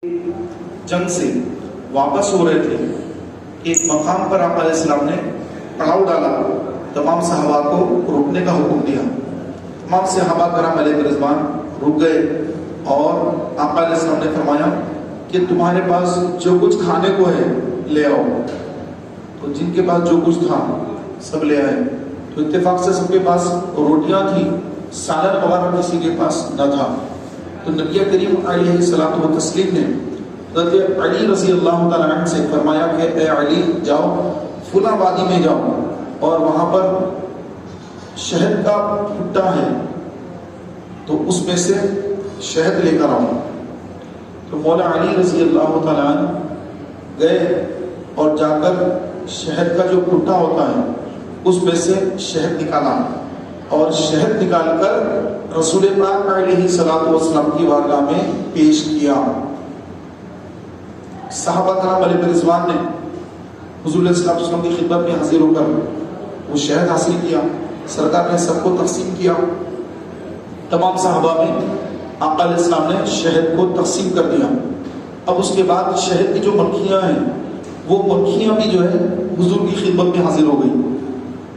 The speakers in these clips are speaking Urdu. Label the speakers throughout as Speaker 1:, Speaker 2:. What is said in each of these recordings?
Speaker 1: جنگ سے واپس ہو رہے تھے کہ ایک مقام پر آقا علیہ السلام نے پڑاؤ ڈالا، تمام صحابہ کو رکنے کا حکم دیا۔ تمام صحابہ کرام علیہ رضوان رک گئے اور آقا علیہ السلام نے فرمایا کہ تمہارے پاس جو کچھ کھانے کو ہے لے آؤ۔ تو جن کے پاس جو کچھ تھا سب لے آئے۔ تو اتفاق سے سب کے پاس روٹیاں تھی، سالن وغیرہ کسی کے پاس نہ تھا۔ تو نبی کریم علیہ الصلوۃ والتسلیم نے حضرت علی رضی اللہ تعالیٰ عنہ سے فرمایا کہ اے علی جاؤ فلاں وادی میں جاؤ اور وہاں پر شہد کا بھٹا ہے تو اس میں سے شہد لے کر آؤ۔ تو مولا علی رضی اللہ تعالیٰ عنہ گئے اور جا کر شہد کا جو بھٹا ہوتا ہے اس میں سے شہد نکالا اور شہد نکال کر رسول پاک علیہ الصلوۃ والسلام کی بارگاہ میں پیش کیا۔ صحابہ کرام علیہ رضوان نے حضور علیہ الصلوۃ والسلام کی خدمت میں حاضر ہو کر وہ شہد حاصل کیا، سرکار نے سب کو تقسیم کیا۔ تمام صحابہ میں آقا علیہ السلام نے شہد کو تقسیم کر دیا۔ اب اس کے بعد شہد کی جو مکھیاں ہیں وہ مکھیاں بھی جو ہے حضور کی خدمت میں حاضر ہو گئی۔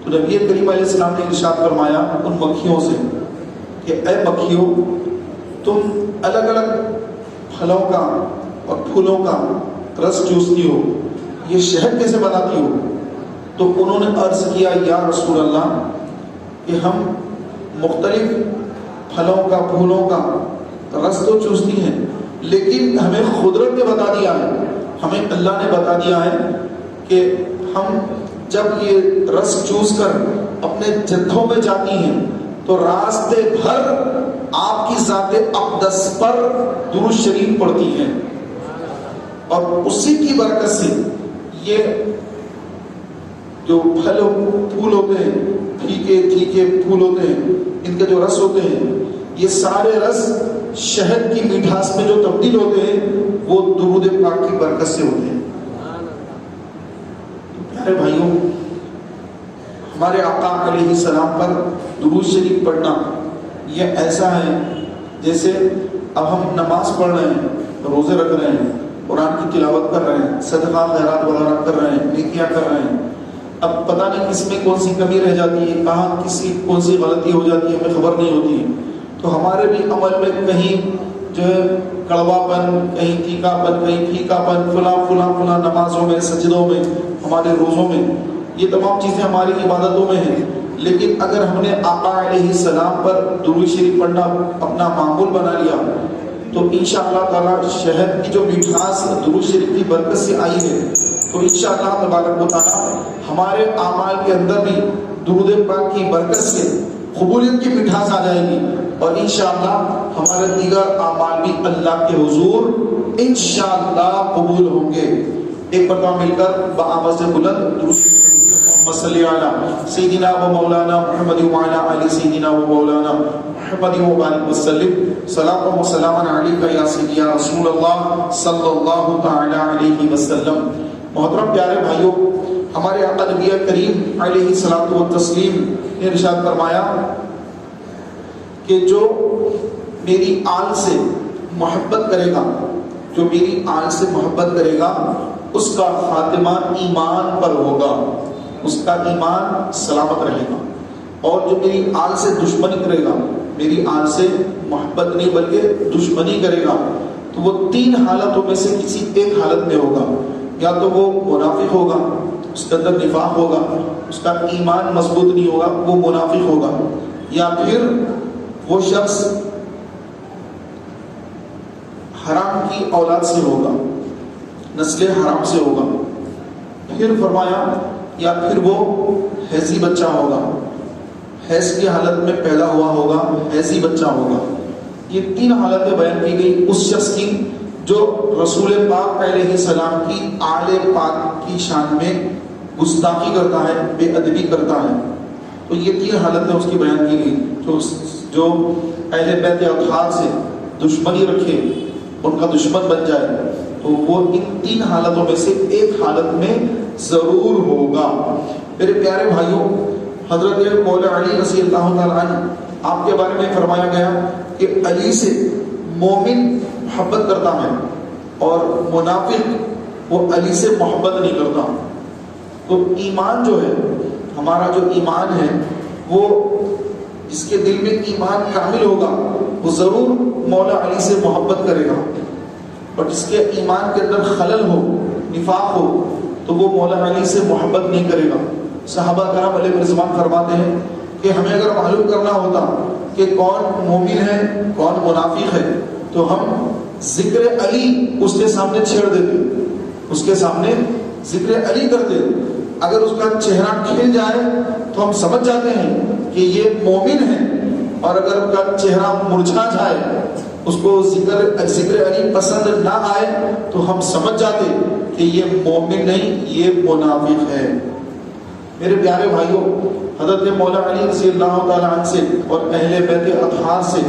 Speaker 1: تو نبی کریم علیہ السلام نے ارشاد فرمایا ان مکھیوں سے کہ اے مکھیوں، تم الگ الگ پھلوں کا اور پھولوں کا رس چوستی ہو، یہ شہد کیسے بناتی ہو؟ تو انہوں نے عرض کیا یا رسول اللہ کہ ہم مختلف پھلوں کا پھولوں کا رس تو چوستی ہیں لیکن ہمیں قدرت نے بتا دیا ہے، ہمیں اللہ نے بتا دیا ہے کہ ہم جب یہ رس چوس کر اپنے جدھوں میں جاتی ہیں تو راستے بھر آپ کی ذات اقدس پر درود شریف پڑھتی ہیں اور اسی کی برکت سے یہ جو پھل پھول ہوتے ہیں، پھیکے پھیکے پھول ہوتے ہیں، ان کے جو رس ہوتے ہیں یہ سارے رس شہد کی میٹھاس میں جو تبدیل ہوتے ہیں وہ درود پاک کی برکت سے ہوتے ہیں۔ پیارے بھائیوں، ہمارے آقا علیہ السلام پر درود شریف پڑھنا یہ ایسا ہے جیسے اب ہم نماز پڑھ رہے ہیں، روزے رکھ رہے ہیں، قرآن کی تلاوت کر رہے ہیں، صدقہ خیرات وغیرہ کر رہے ہیں، نیکیاں کر رہے ہیں، اب پتہ نہیں کس میں کون سی کمی رہ جاتی ہے، کہاں کسی کون سی غلطی ہو جاتی ہے ہمیں خبر نہیں ہوتی ہے۔ تو ہمارے بھی عمل میں کہیں جو ہے کڑوا پن، کہیں تیکھا پن، کہیں پھیکا پن، فلاں نمازوں میں، سجدوں میں، ہمارے روزوں میں، یہ تمام چیزیں ہماری عبادتوں میں ہیں۔ لیکن اگر ہم نے آقا علیہ السلام پر درود شریف پڑھنا اپنا معمول بنا لیا تو انشاءاللہ تعالی شہد کی جو مٹھاس درود شریف کی برکت سے آئی ہے تو انشاءاللہ تبارک و تعالی ہمارے اعمال کے اندر بھی درود پاک کی برکت سے قبولیت کی مٹھاس آ جائے گی اور انشاءاللہ ہمارے دیگر اعمال بھی اللہ کے حضور انشاءاللہ قبول ہوں گے۔ ایک مرتبہ مل کر بآواز بلند درود محمد صلی علی سیدنا و مولانا محمد وعلی آل سیدنا و مولانا محمد وبارک وسلم صلاۃ و سلام علیک یا سیدی یا رسول اللہ صلی اللہ تعالی علیہ وسلم۔ محترم پیارے بھائیوں، ہمارے آقا نبی کریم علیہ الصلوۃ والتسلیم نے ارشاد فرمایا کہ جو میری آل سے محبت کرے گا، جو میری آل سے محبت کرے گا اس کا خاتمہ ایمان پر ہوگا، اس کا ایمان سلامت رہے گا، اور جو میری آل سے دشمنی کرے گا، میری آل سے محبت نہیں بلکہ دشمنی کرے گا تو وہ تین حالتوں میں سے کسی ایک حالت میں ہوگا، یا تو وہ منافق ہوگا، اس کے اندر نفاق ہوگا، اس کا ایمان مضبوط نہیں ہوگا، وہ منافق ہوگا، یا پھر وہ شخص حرام کی اولاد سے ہوگا، نسل حرام سے ہوگا، پھر فرمایا یا پھر وہ حیضی بچہ ہوگا، حیض کی حالت میں پیدا ہوا ہوگا، حیضی بچہ ہوگا۔ یہ تین حالتیں بیان کی گئی اس شخص کی جو رسول پاک علیہ السلام کی آل پاک کی شان میں گستاخی کرتا ہے، بے ادبی کرتا ہے، تو یہ تین حالتیں اس کی بیان کی گئی۔ جو اہل بیت اطہار سے دشمنی رکھے، ان کا دشمن بن جائے تو وہ ان تین حالتوں میں سے ایک حالت میں ضرور ہوگا۔ میرے پیارے بھائیوں، حضرت مولا علی رضی اللہ تعالیٰ عنہ آپ کے بارے میں فرمایا گیا کہ علی سے مومن محبت کرتا ہے، اور منافق وہ علی سے محبت نہیں کرتا. تو ایمان جو ہے ہمارا، جو ایمان ہے وہ جس کے دل میں ایمان کامل ہوگا وہ ضرور مولا علی سے محبت کرے گا، اور جس کے ایمان کے اندر خلل ہو، نفاق ہو، تو وہ مولا علی سے محبت نہیں کرے گا. صحابہ کرام علیہ رضوان فرماتے ہیں کہ ہمیں اگر معلوم کرنا ہوتا کہ کون مومن ہے کون منافق ہے تو ہم ذکر علی اس کے سامنے چھیڑ دیتے، اس کے سامنے ذکر علی کرتے. اگر اس کا چہرہ کھل جائے تو ہم سمجھ جاتے ہیں کہ یہ مومن ہے، اور اگر اس کا چہرہ مرجھا جائے، اس کو ذکر علی پسند نہ آئے، تو ہم سمجھ جاتے کہ یہ مومن نہیں، یہ منافق ہے. میرے پیارے بھائیوں، حضرت مولا علی رضی اللہ تعالیٰ عنہ سے اور اہل بیت اطہار سے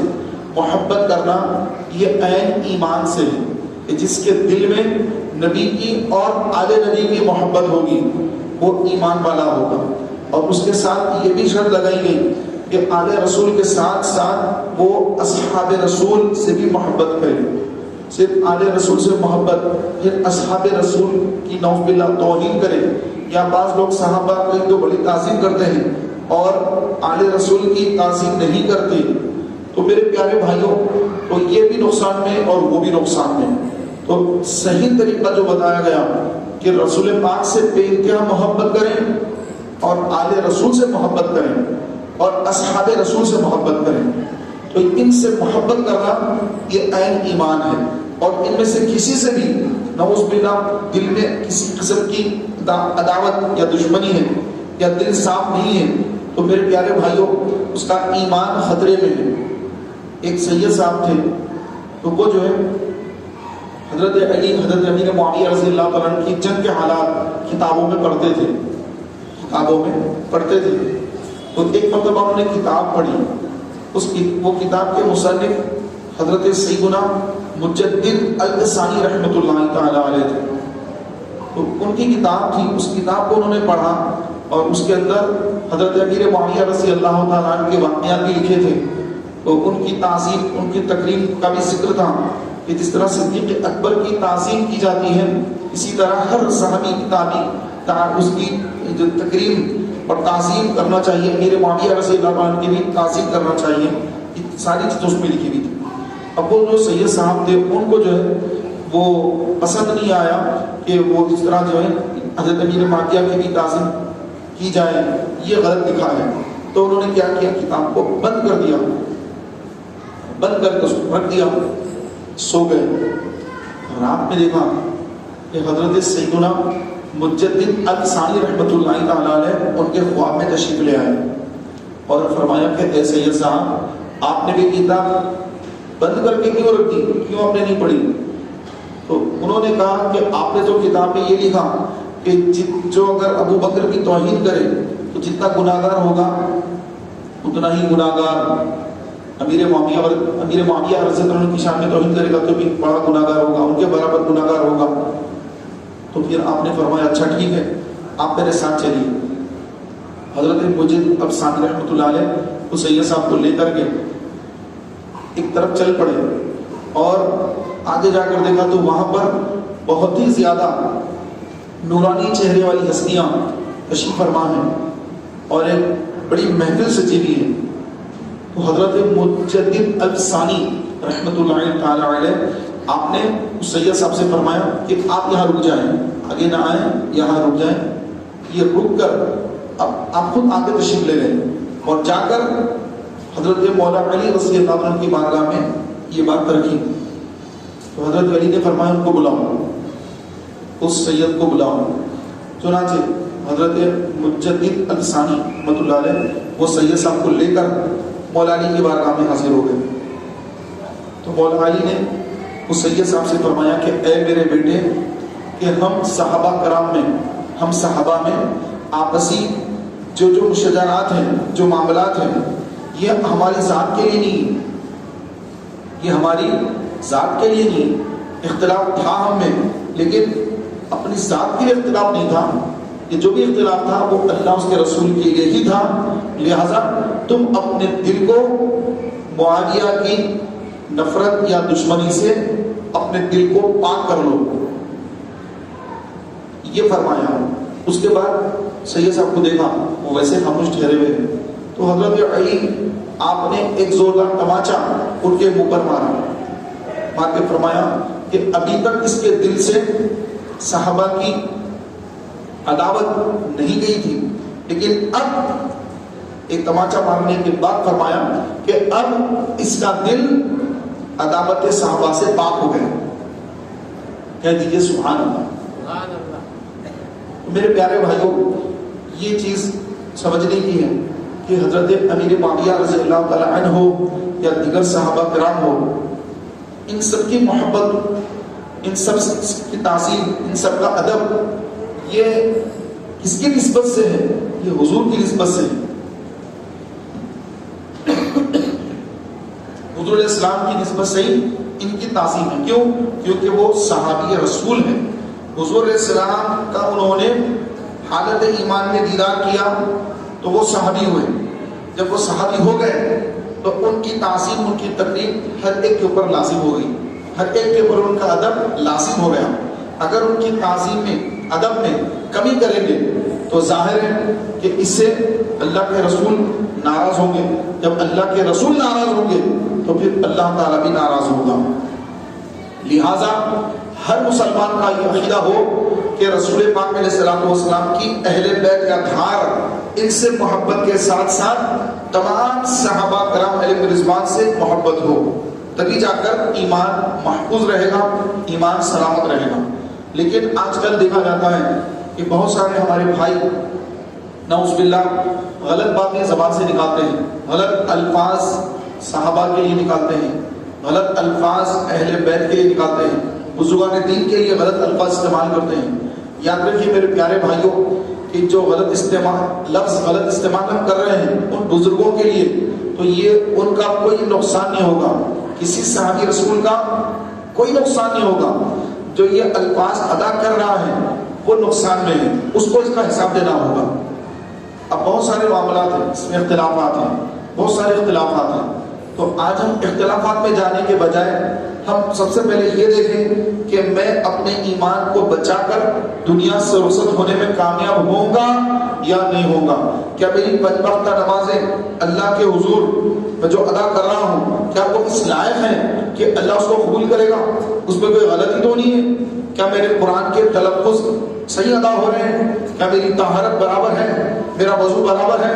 Speaker 1: محبت کرنا یہ عین ایمان سے ہے کہ جس کے دل میں نبی کی اور آل نبی کی محبت ہوگی وہ ایمان والا ہوگا. اور اس کے ساتھ یہ بھی شرط لگائی گئی کہ آل رسول کے ساتھ ساتھ وہ اصحاب رسول سے بھی محبت کرے. صرف آل رسول سے محبت پھر اصحاب رسول کی نعوذ باللہ توہین کرے، یا بعض لوگ صحابہ کی تو بڑی تعظیم کرتے ہیں اور آل رسول کی تعظیم نہیں کرتے. تو میرے پیارے بھائیوں، تو یہ بھی نقصان میں اور وہ بھی نقصان میں. تو صحیح طریقہ جو بتایا گیا کہ رسول پاک سے بے انتہا محبت کریں اور آل رسول سے محبت کریں اور اصحاب رسول سے محبت کریں. تو ان سے محبت کرنا یہ عین ایمان ہے. اور ان میں سے کسی سے بھی نعوذ باللہ دل میں کسی قسم کی عداوت یا دشمنی ہے یا دل صاف نہیں ہے تو میرے پیارے بھائیوں اس کا ایمان خطرے میں ہے. ایک سید صاحب تھے، تو وہ جو ہے حضرت علی، حضرت امیر معاویہ رضی اللہ تعالیٰ عنہ کی جنگ کے حالات کتابوں میں پڑھتے تھے، تو ایک مرتبہ انہوں نے کتاب پڑھی. وہ کتاب کے مصنف حضرت سیدنا مجدد الثانی رحمۃ اللہ تعالی علیہ تھے. تو ان کی کتاب تھی، اس کتاب کو انہوں نے پڑھا اور اس کے اندر حضرت امیر معاویہ رضی اللہ تعالیٰ عنہ کے واقعات بھی لکھے تھے. تو ان کی تعظیم، ان کی تکریم کا بھی ذکر تھا کہ جس طرح صدیق اکبر کی تعظیم کی جاتی ہے اسی طرح ہر صحابی کی اس کی جو تکریم اور تعظیم کرنا چاہیے. امیر معاویہ رضی اللہ عنہ کی بھی تعظیم کرنا چاہیے. ساری چیزیں اس میں لکھی ہوئی تھی. اب وہ جو سید صاحب تھے ان کو جو ہے وہ پسند نہیں آیا کہ وہ اس طرح جو ہے حضرت امیر معاویہ کی بھی تعظیم کی جائے، یہ غلط لکھا ہے. تو انہوں نے کیا کیا، کتاب کو بند کر دیا، بند کر کے اس کو رکھ دیا، سو گئے. رات میں دیکھا کہ حضرت سیدنا مجدد الثانی رحمۃ اللہ تعالی علیہ ان کے خواب میں تشریف لے آئے اور فرمایا کہ اے سید صاحب، آپ نے بھی کتاب بند کر کے کیوں رکھی، کیوں آپ نے نہیں پڑھی؟ تو انہوں نے کہا کہ آپ نے تو کتاب میں یہ لکھا کہ جو اگر ابو بکر کی توہین کرے تو جتنا گناہگار ہوگا اتنا ہی گناہگار امیر معاویہ رضی اللہ عنہ کی شان میں توہین کرے گا تو بھی بڑا گناہگار ہوگا، ان کے برابر گناہگار ہوگا. تو پھر آپ نے فرمایا اچھا ٹھیک ہے، آپ میرے ساتھ چلیے. حضرت مجدد الثانی رحمۃ اللہ علیہ اس سید صاحب کو لے کر کے ایک طرف چل پڑے اور آگے جا کر دیکھا تو وہاں پر بہت ہی زیادہ نورانی چہرے والی ہستیاں تشریف فرما ہیں اور ایک بڑی محفل سجی ہوئی ہے. تو حضرت مجدد الثانی رحمۃ اللہ تعالی علیہ آپ نے اس سید صاحب سے فرمایا کہ آپ یہاں رک جائیں، آگے نہ آئیں، یہاں رک جائیں. یہ رک کر اب آپ خود آگے تشریف لے لیں اور جا کر حضرت مولا علی رضی اللہ عنہ کی بارگاہ میں یہ بات رکھی. تو حضرت علی نے فرمایا ان کو بلاؤ، اس سید کو بلاؤ. چنانچہ حضرت مجدد الثانی رحمۃ اللہ علیہ وہ سید صاحب کو لے کر مولا علی کی بارگاہ میں حاضر ہو گئے. تو مولا علی نے اس سید صاحب سے فرمایا کہ اے میرے بیٹے، کہ ہم صحابہ کرام میں، ہم صحابہ میں آپسی جو مشاجرات ہیں، جو معاملات ہیں، یہ ہماری ذات کے لیے نہیں، یہ ہماری ذات کے لیے نہیں. اختلاف تھا ہم میں لیکن اپنی ذات کے لیے اختلاف نہیں تھا. یہ جو بھی اختلاف تھا وہ اللہ اس کے رسول کے لیے ہی تھا. لہذا تم اپنے دل کو معاویہ کی نفرت یا دشمنی سے اپنے دل کو پاک کر لو، یہ فرمایا۔ اس کے بعد سید صاحب کو دیکھا وہ ویسے خاموش ٹھہرے ہوئے ہیں، تو حضرت علی آپ نے ایک زوردار تماچا ان کے منہ پر مارا، مار کے فرمایا کہ ابھی تک اس کے دل سے صحابہ کی عداوت نہیں گئی تھی، لیکن اب ایک تماچا مارنے کے بعد فرمایا کہ اب اس کا دل عداوت صحابہ سے پاک ہو گیا۔ کہہ دیجیے سبحان اللہ۔ میرے پیارے بھائیوں، یہ چیز سمجھنے کی ہے کہ حضرت امیر معاویہ رضی اللہ تعالیٰ عنہ ہو یا دیگر صحابہ کرام ہو، ان سب کی محبت، ان سب کی تعظیم، ان سب کا ادب، یہ کس کی نسبت سے ہے؟ یہ حضور کی نسبت سے ہے، حضور علیہ السلام کی نسبت سے ہی ان کی تعظیم ہے۔ کیوں؟ کیونکہ وہ صحابی رسول ہیں۔ حضور علیہ السلام کا انہوں نے حالت ایمان میں دیدار کیا تو وہ صحابی ہوئے، جب وہ صحابی ہو گئے تو ان کی تعظیم، ان کی تقریب ہر ایک کے اوپر لازم ہو گئی، ہر ایک کے اوپر ان کا ادب لازم ہو گیا۔ اگر ان کی تعظیم میں، ادب میں کمی کریں گے تو ظاہر ہے کہ اس سے اللہ کے رسول ناراض ہوں گے، جب اللہ کے رسول ناراض ہوں گے تو پھر اللہ تعالیٰ بھی ناراض ہوگا۔ لہٰذا ہر مسلمان کا یہ عقیدہ ہو کہ رسول پاک علیہ الصلوۃ والسلام کی اہل بیت کا دھار، ان سے محبت کے ساتھ ساتھ تمام صحابہ کرام علیہ رضوان سے محبت ہو، تبھی جا کر ایمان محفوظ رہے گا، ایمان سلامت رہے گا۔ لیکن آج کل دیکھا جاتا ہے کہ بہت سارے ہمارے بھائی نعوذ باللہ غلط باتیں زبان سے نکالتے ہیں، غلط الفاظ صحابہ کے لیے نکالتے ہیں، غلط الفاظ اہل بیت کے لیے نکالتے ہیں، بزرگان دین کے لیے غلط الفاظ استعمال کرتے ہیں۔ یاد رکھیے میرے پیارے بھائیوں کہ جو غلط استعمال ہم کر رہے ہیں ان بزرگوں کے لیے، تو یہ ان کا کوئی نقصان نہیں ہوگا، کسی صحابی رسول کا کوئی نقصان نہیں ہوگا۔ جو یہ الفاظ ادا کر رہا ہے وہ نقصان میں ہے، اس کو اس کا حساب دینا ہوگا۔ اب بہت سارے معاملات ہیں، اس میں اختلافات ہیں، بہت سارے اختلافات ہیں، تو آج ہم اختلافات میں جانے کے بجائے ہم سب سے پہلے یہ دیکھیں کہ میں اپنے ایمان کو بچا کر دنیا سے رخصت ہونے میں کامیاب ہوں گا یا نہیں ہوں گا۔ کیا میری 5 وقتہ نمازیں اللہ کے حضور میں جو ادا کر رہا ہوں، کیا وہ اس لائق ہیں کہ اللہ اس کو قبول کرے گا؟ اس میں کوئی غلطی تو نہیں ہے؟ کیا میرے قرآن کے تلفظ صحیح ادا ہو رہے ہیں؟ کیا میری طہارت برابر ہے؟ میرا وضو برابر ہے؟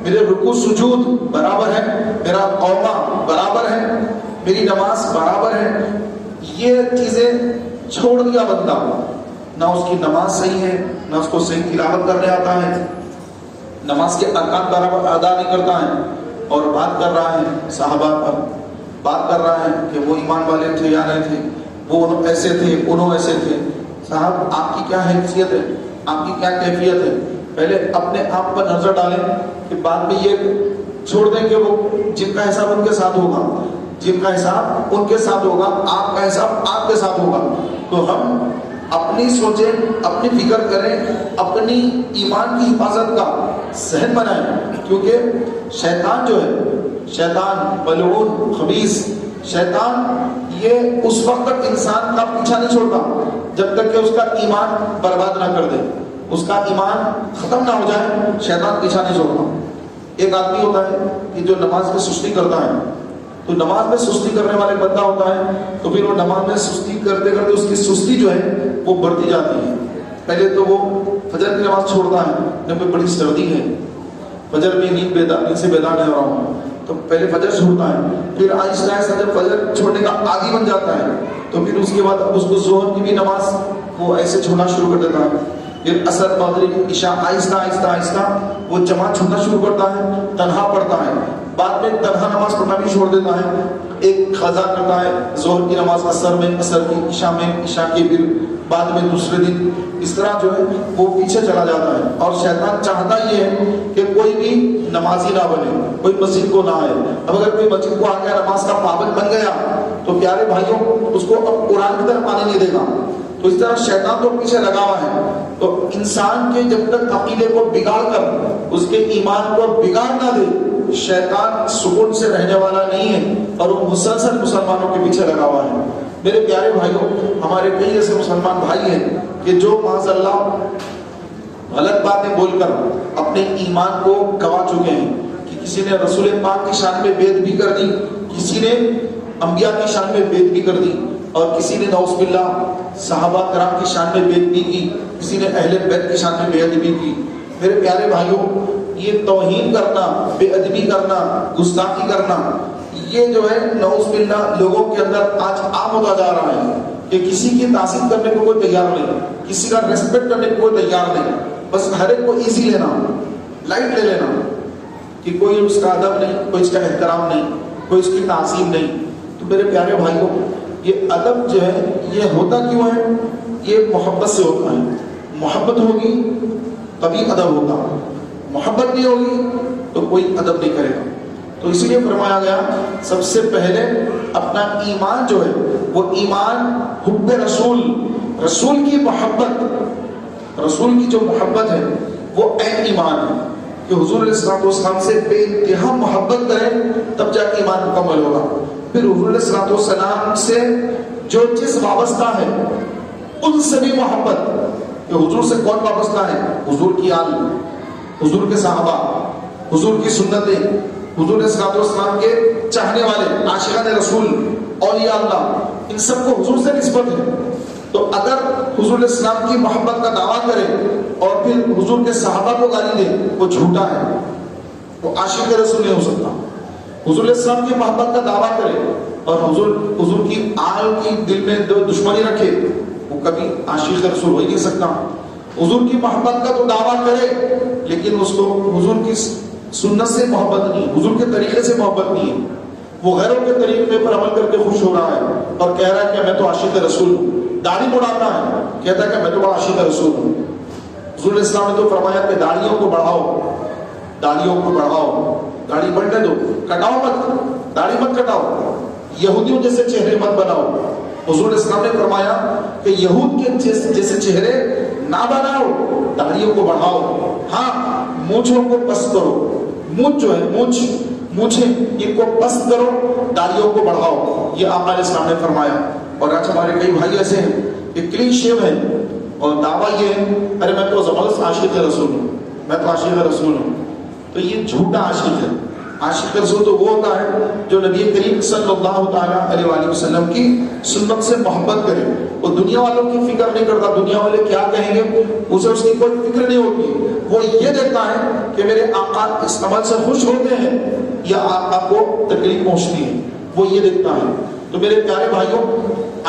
Speaker 1: میرے رکوع سجود برابر ہے؟ میرا قومہ برابر ہے؟ میری نماز برابر ہے؟ یہ چیزیں چھوڑ دیا بندہ، نہ اس کی نماز صحیح ہے، نہ اس کو صحیح تلاوت کرنے آتا ہے، نماز کے ارکان برابر ادا نہیں کرتا ہے، اور بات کر رہا ہے صحابہ پر، بات کر رہا ہے کہ وہ ایمان والے تھے یا نہیں تھے، وہ ایسے تھے، انہوں ایسے تھے۔ صاحب آپ کی کیا حیثیت ہے، آپ کی کیا کیفیت ہے؟ پہلے اپنے آپ پر نظر ڈالیں کہ بعد میں یہ چھوڑ دیں کہ وہ جن کا حساب ان کے ساتھ ہوگا، جن کا حساب ان کے ساتھ ہوگا، آپ کا حساب آپ کے ساتھ ہوگا۔ تو ہم اپنی سوچیں، اپنی فکر کریں، اپنی ایمان کی حفاظت کا ذہن بنائیں، کیونکہ شیطان جو ہے، شیطان ملعون خبیث شیطان، یہ اس وقت تک انسان کا پیچھا نہیں چھوڑتا جب تک کہ اس کا ایمان برباد نہ کر دے، اس کا ایمان ختم نہ ہو جائے، شیطان پیچھا نہیں چھوڑتا۔ ایک آدمی ہوتا ہے کہ جو نماز میں سستی کرتا ہے، تو نماز میں سستی کرنے والے بندہ ہوتا ہے، تو پھر وہ نماز میں سستی کرتے کرتے اس کی سستی جو ہے وہ بڑھتی جاتی ہے۔ پہلے تو وہ فجر کی نماز چھوڑتا ہے، جب بڑی سردی ہے، فجر میں نیند سے بیدار نہیں ہو رہا ہوں، تو پہلے فجر چھوڑتا ہے، پھر آہستہ آہستہ جب فجر چھوڑنے کا عادی بن جاتا ہے تو پھر اس کے بعد اب اس کو ظہر کی بھی نماز وہ ایسے چھوڑنا شروع کر دیتا ہے، پھر عصر مغرب عشاء آہستہ آہستہ آہستہ وہ جماعت چھوڑنا شروع کرتا ہے، تنہا پڑھتا ہے، بعد میں تنہا نماز پڑھنا بھی چھوڑ دیتا ہے، ایک قضا کرتا ہے ظہر کی نماز عصر میں، عصر کی عشاء میں، عشاء کی پھر بعد میں دوسرے دن، اس طرح جو ہے وہ پیچھے چلا جاتا ہے۔ اور شیطان چاہتا یہ ہے کہ کوئی بھی نمازی نہ بنے، کوئی مسجد کو نہ آئے۔ اب اگر کوئی مسجد کو آ گیا، نماز کا پابند بن گیا، تو پیارے بھائیوں اس کو اب قرآن کی طرف آنے نہیں دے گا۔ تو اس طرح شیطان تو پیچھے لگا ہوا ہے۔ تو انسان کے جب تک عقیدے کو بگاڑ کر اس کے ایمان کو بگاڑ نہ دے، شیطان سکون سے رہنے والا نہیں ہے، اور وہ مسلسل مسلمانوں کے پیچھے لگا ہوا ہے۔ میرے پیارے بھائیوں، ہمارے کئی ایسے مسلمان بھائی ہیں کہ جو معاذ اللہ غلط باتیں بول کر اپنے ایمان کو گوا چکے ہیں، کہ کسی نے رسول پاک کی شان میں بید بھی کر دی، کسی نے انبیاء کی شان میں بید بھی کر دی، اور کسی نے نعوذ باللہ صحابہ کرام کی شان میں بید بھی کی، کسی نے اہل بیت کی شان میں بید بھی کی۔ میرے پیارے بھائیوں، یہ توہین کرنا، بے ادبی کرنا، گستاخی کرنا، یہ جو ہے نعوذ باللہ لوگوں کے اندر آج عام ہوتا جا رہا ہے کہ کسی کی تعظیم کرنے کو کوئی تیار نہیں، کسی کا ریسپیکٹ کرنے کو کوئی تیار نہیں، بس ہر ایک کو ایزی لینا، لائٹ لے لینا، کہ کوئی اس کا ادب نہیں، کوئی اس کا احترام نہیں، کوئی اس کی تعظیم نہیں۔ تو میرے پیارے بھائیوں، یہ ادب جو ہے یہ ہوتا کیوں ہے؟ یہ محبت سے ہوتا ہے۔ محبت ہوگی تبھی ادب ہوگا، محبت نہیں ہوگی تو کوئی ادب نہیں کرے گا۔ تو اسی لیے فرمایا گیا سب سے پہلے اپنا ایمان جو ہے وہ ایمان حب رسول، رسول کی محبت، رسول کی جو محبت ہے وہ عین ایمان ہے، کہ حضور علیہ السلام سے بے انتہا محبت کریں تب جا کے ایمان مکمل ہوگا۔ پھر حضور علیہ السلام سے جو چیز وابستہ ہے ان سے بھی محبت، کہ حضور سے کون وابستہ ہے؟ حضور کی آل، حضور کے صحابہ، حضور کی سنتیں، حضور علیہ السلام کے چاہنے والے، عاشقان رسول، اولیاء اللہ، ان سب کو حضور سے نسبت ہے۔ تو اگر حضور علیہ السلام کی محبت کا دعویٰ کرے اور پھر حضور کے صحابہ کو گالی دے، وہ جھوٹا ہے، وہ عاشق رسول نہیں ہو سکتا۔ حضور علیہ السلام کی محبت کا دعویٰ کرے اور حضور کی آل کی دل میں دشمنی رکھے، وہ کبھی عاشق رسول ہو ہی نہیں سکتا۔ حضور کی محبت کا تو دعویٰ کرے لیکن اس کو حضور کی سنت سے محبت نہیں، حضور کے طریقے سے محبت نہیں ہے، وہ غیروں کے طریقے پر عمل کر کے خوش ہو رہا ہے اور کہہ رہا ہے کہ میں تو عاشق رسول ہوں، داڑھی مڑاتا ہے، کہتا ہے کہ میں تو بڑا عاشق رسول ہوں۔ حضور علیہ السلام نے تو فرمایا کہ داڑھیوں کو بڑھاؤ، داڑھیوں کو بڑھاؤ، داڑھی بڑھنے دو، کٹاؤ مت، داڑھی مت کٹاؤ، یہودیوں جیسے چہرے مت بناؤ۔ حضور علیہ السلام نے فرمایا کہ یہود کے جیسے چہرے نہ بناؤ، داڑھیوں کو بڑھاؤ، ہاں مونچھوں کو پست کرو، مونچھ جو ہے مونچھیں ان کو پست کرو، داڑھیوں کو بڑھاؤ، یہ آقا علیہ السلام نے فرمایا۔ اور آج ہمارے کئی بھائی ایسے ہیں کہ کلین شیو ہیں اور دعویٰ یہ ہے ارے میں تو زبردست عاشق رسول ہوں، میں تو عاشق رسول ہوں۔ تو یہ جھوٹا عاشق ہے۔ عاشق رسول تو وہ ہوتا ہے جو نبی کریم صلی اللہ تعالیٰ علیہ وآلہ وسلم کی سنت سے محبت کرے، وہ دنیا والوں کی فکر نہیں کرتا، دنیا والے کیا کہیں گے اسے اس کی کوئی فکر نہیں ہوتی، وہ یہ دیکھتا ہے کہ میرے آقا اس عمل سے خوش ہوتے ہیں یا آقا کو تکلیف پہنچتی ہے، وہ یہ دیکھتا ہے۔ تو میرے پیارے بھائیوں،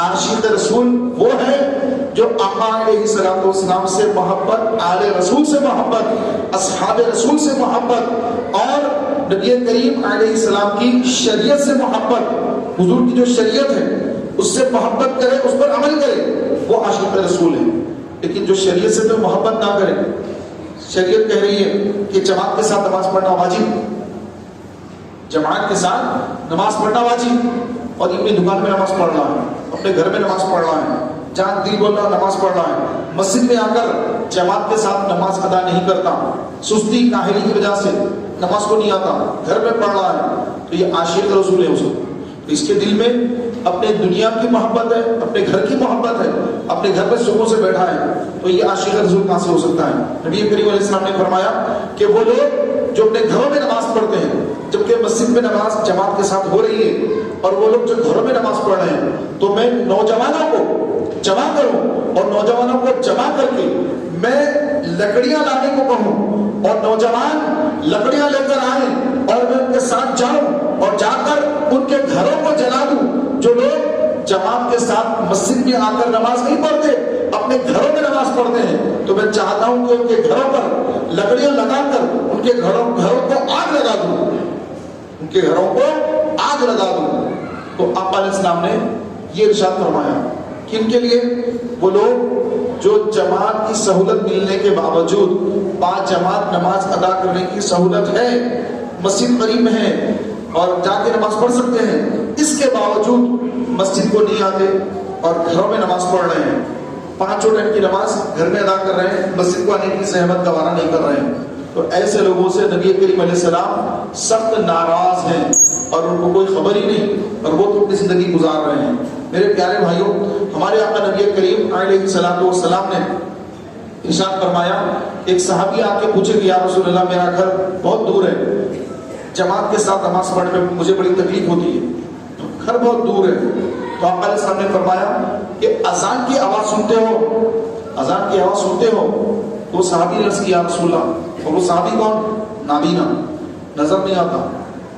Speaker 1: عاشق رسول وہ ہے جو آقا علیہ السلام سے محبت، آل رسول سے محبت، اصحاب رسول سے محبت اور نبی کریم علیہ السلام کی شریعت سے محبت، حضور کی جو شریعت ہے اس سے محبت کرے، اس پر عمل کرے، وہ عاشق رسول ہے۔ لیکن جو شریعت سے تو محبت نہ کرے، شریعت کہہ رہی ہے کہ جماعت کے ساتھ نماز پڑھنا واجب، جماعت کے ساتھ نماز پڑھنا واجب، اور اپنی دکان میں نماز پڑھ رہا ہے، اپنے گھر میں نماز پڑھ رہا ہے، جہاں دل بول رہا نماز پڑھ رہا ہے، مسجد میں آ کر جماعت کے ساتھ نماز ادا نہیں کرتا، سستی کاہلی کی وجہ سے نماز کو نہیں آتا، گھر میں پڑھ رہا ہے، تو یہ عاشق رسول ہے۔ اس کے دل میں اپنے دنیا کی محبت ہے، اپنے گھر کی محبت ہے، اپنے گھر میں سکون سے بیٹھا ہے، تو یہ عاشق رسول کہاں سے ہو سکتا ہے؟ نبی کریم علیہ السلام نے فرمایا کہ وہ لوگ جو اپنے گھروں میں نماز پڑھتے ہیں، جبکہ مسجد میں نماز جماعت کے ساتھ ہو رہی ہے، اور وہ لوگ جو گھروں میں نماز پڑھ رہے ہیں، تو میں نوجوانوں کو جمع کروں اور نوجوانوں کو جمع کر کے میں لکڑیاں لانے کو کہوں اور نوجوان لکڑیاں لے کر آئیں اور میں ان کے ساتھ جاؤں اور جا کر ان کے گھروں کو جلا دوں۔ جو لوگ جماعت کے ساتھ مسجد میں آ کر نماز نہیں پڑھتے، اپنے گھروں میں نماز پڑھتے ہیں، تو میں چاہتا ہوں کہ ان کے گھروں پر لکڑیاں لگا کر ان کے گھروں کو آگ لگا دوں، ان کے گھروں کو آگ لگا دوں۔ تو آقا علیہ السلام نے یہ ارشاد فرمایا کہ ان کے لیے وہ لوگ جو جماعت کی سہولت ملنے کے باوجود، پانچ جماعت نماز ادا کرنے کی سہولت ہے، مسجد قریب میں ہے اور جا کے نماز پڑھ سکتے ہیں، اس کے باوجود مسجد کو نہیں آتے اور گھروں میں نماز پڑھ رہے ہیں، پانچوں ٹائم کی نماز گھر میں ادا کر رہے ہیں، مسجد کو آنے کی زحمت گوارا نہیں کر رہے ہیں، تو ایسے لوگوں سے نبی کریم علیہ السلام سخت ناراض ہیں اور ان کو کوئی خبر ہی نہیں، اور وہ تو اپنی زندگی گزار رہے ہیں۔ میرے پیارے بھائیوں، ہمارے آقا نبی کریم علیہ الصلوۃ والسلام نے ارشاد فرمایا، ایک صحابی آ کے پوچھے کہ یا رسول اللہ میرا گھر بہت دور ہے، جماعت کے ساتھ نماز پڑھنے میں مجھے بڑی تکلیف ہوتی ہے، گھر بہت دور ہے. تو آقا علیہ السلام نے فرمایا کہ اذان کی آواز سنتے ہو؟ اذان کی آواز سنتے ہو؟ تو وہ صحابی نے عرض کیا یا رسول اللہ. اور وہ صحابی کون؟ نابینا، نظر نہیں آتا،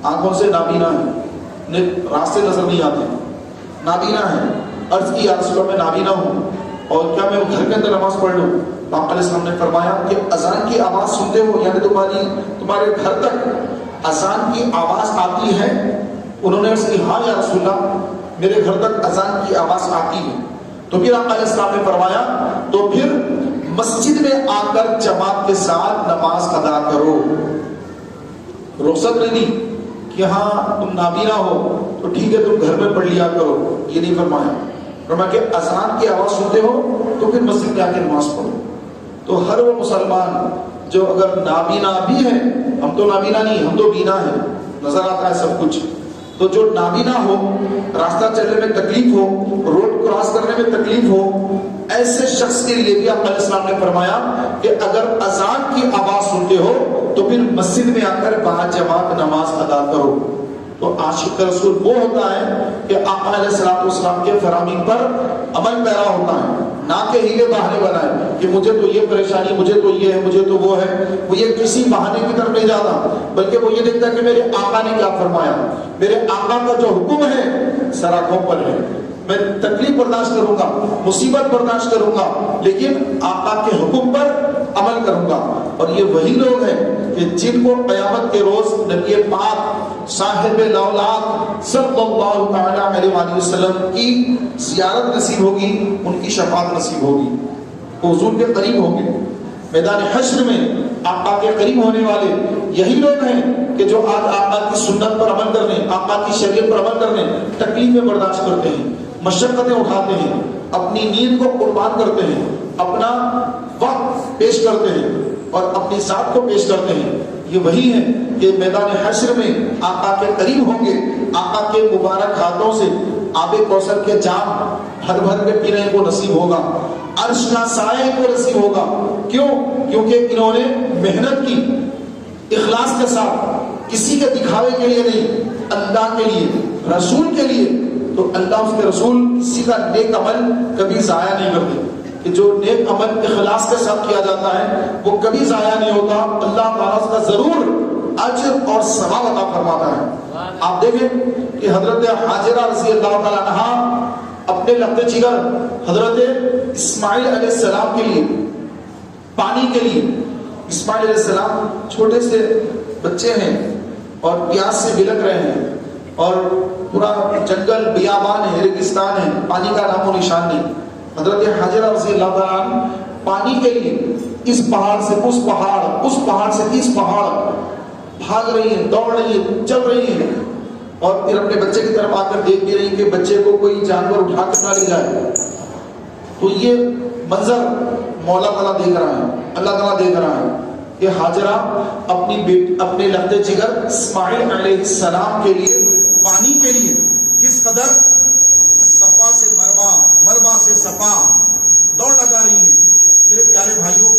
Speaker 1: آنکھوں سے نابینا ہے، راستے نظر نہیں آتے، نابینا ہے. عرض کی یا رسول اللہ میں نابینا ہوں اور کیا میں گھر کے اندر نماز پڑھ لوں؟ تو آقا علیہ السلام نے فرمایا کہ اذان کی آواز سنتے ہو، یعنی تمہارے گھر تک اذان کی آواز آتی ہے؟ انہوں نے عرض کی ہاں یا رسول اللہ میرے گھر تک اذان کی آواز آتی ہے. تو پھر آقا علیہ السلام نے فرمایا تو پھر مسجد میں آ کر جماعت کے ساتھ نماز ادا کرو. رخصت نہیں دی کہ ہاں تم نابینا ہو تو ٹھیک ہے تم گھر میں پڑھ لیا کرو، یہ نہیں فرمایا. فرمایا کہ اذان کی آواز سنتے ہو تو پھر مسجد میں آ کے نماز پڑھو. تو ہر وہ مسلمان جو اگر نابینا بھی ہے، ہم تو نابینا نہیں، ہم تو بینا ہے، نظر آتا ہے سب کچھ، تو جو نابینا ہو، راستہ چلنے میں تکلیف ہو، روڈ کراس کرنے میں تکلیف ہو، ایسے شخص کے لیے بھی آقا علیہ السلام نے فرمایا کہ اگر اذان کی آواز سنتے ہو تو پھر مسجد میں آ کر باجماعت نماز ادا کرو. تو عاشق رسول وہ ہوتا ہے کہ آقا علیہ السلام کے فرامین پر عمل پیرا ہوتا ہے، نہ کہ ہیلے بہانے بنائے کہ مجھے تو یہ پریشانی، مجھے تو یہ ہے، مجھے تو وہ ہے. وہ یہ کسی بہانے کی طرف نہیں جاتا، بلکہ وہ یہ دیکھتا ہے کہ میرے آقا نے کیا فرمایا، میرے آقا کا جو حکم ہے سر آنکھوں پر ہے. میں تکلیف برداشت کروں گا، مصیبت برداشت کروں گا، لیکن آقا کے حکم پر عمل کروں گا. اور یہ وہی لوگ ہیں کہ جن کو قیامت کے روز نبی پاک صاحب الاولاد صلی اللہ تعالی علیہ وآلہ وسلم کی زیارت نصیب ہوگی، ان کی شفاعت نصیب ہوگی، حضور کے قریب ہوں گے. میدان حشر میں آقا کے قریب ہونے والے یہی لوگ ہیں کہ جو آج آقا کی سنت پر عمل کرنے، آقا کی شریعت پر عمل کرنے تکلیفیں برداشت کرتے ہیں، مشقتیں اٹھاتے ہیں، اپنی نیند کو قربان کرتے ہیں، اپنا وقت پیش کرتے ہیں اور اپنی ذات کو پیش کرتے ہیں. یہ وہی ہے کہ میدان حشر میں آقا کے قریب ہوں گے، آقا کے مبارک ہاتھوں سے آب کوثر کے جام بھر بھر کے پینے کو نصیب ہوگا، عرش کا سائے کو نصیب ہوگا. کیوں؟ کیونکہ انہوں نے محنت کی اخلاص کے ساتھ، کسی کے دکھاوے کے لیے نہیں، اللہ کے لیے، رسول کے لیے. تو اللہ اس کے رسول کسی کا نیک عمل کبھی ضائع نہیں کرتے کہ جو نیک عمل اخلاص کے ساتھ کیا جاتا ہے وہ کبھی ضائع نہیں ہوتا. اللہ تعالیٰ اس کا ضرور اجر اور ثواب عطا فرماتا ہے. آپ دیکھیں کہ حضرت حاجرہ رضی اللہ تعالیٰ عنہا اپنے لقب جگر حضرت اسماعیل علیہ السلام کے لیے پانی کے لیے، اسماعیل علیہ السلام چھوٹے سے بچے ہیں اور پیاس سے بلک رہے ہیں اور پورا جنگل بیابان ہے، ریگستان ہے، پانی کا نام و نشان نہیں. حضرت حاجرہ رضی اللہ تعالیٰ عنہ پانی کے لیے اس پہاڑ سے اس پہاڑ، اس پہاڑ سے اس پہاڑ بھاگ رہی ہیں، دوڑ رہی ہیں، چل رہی ہیں اور پھر اپنے بچے کی طرف آ کر دیکھ بھی رہی کہ بچے کو کوئی جانور اٹھا کر نہ لے جائے. تو یہ منظر مولا تعالیٰ دیکھ رہا ہے، اللہ تعالیٰ دیکھ رہا ہے کہ حاجرہ اپنے لقب جگر اسماعیل علیہ السلام کے لیے پانی کے لیے کس قدر صفا سے مروا، مروا سے صفا دوڑ لگا رہی ہیں. میرے پیارے بھائیوں،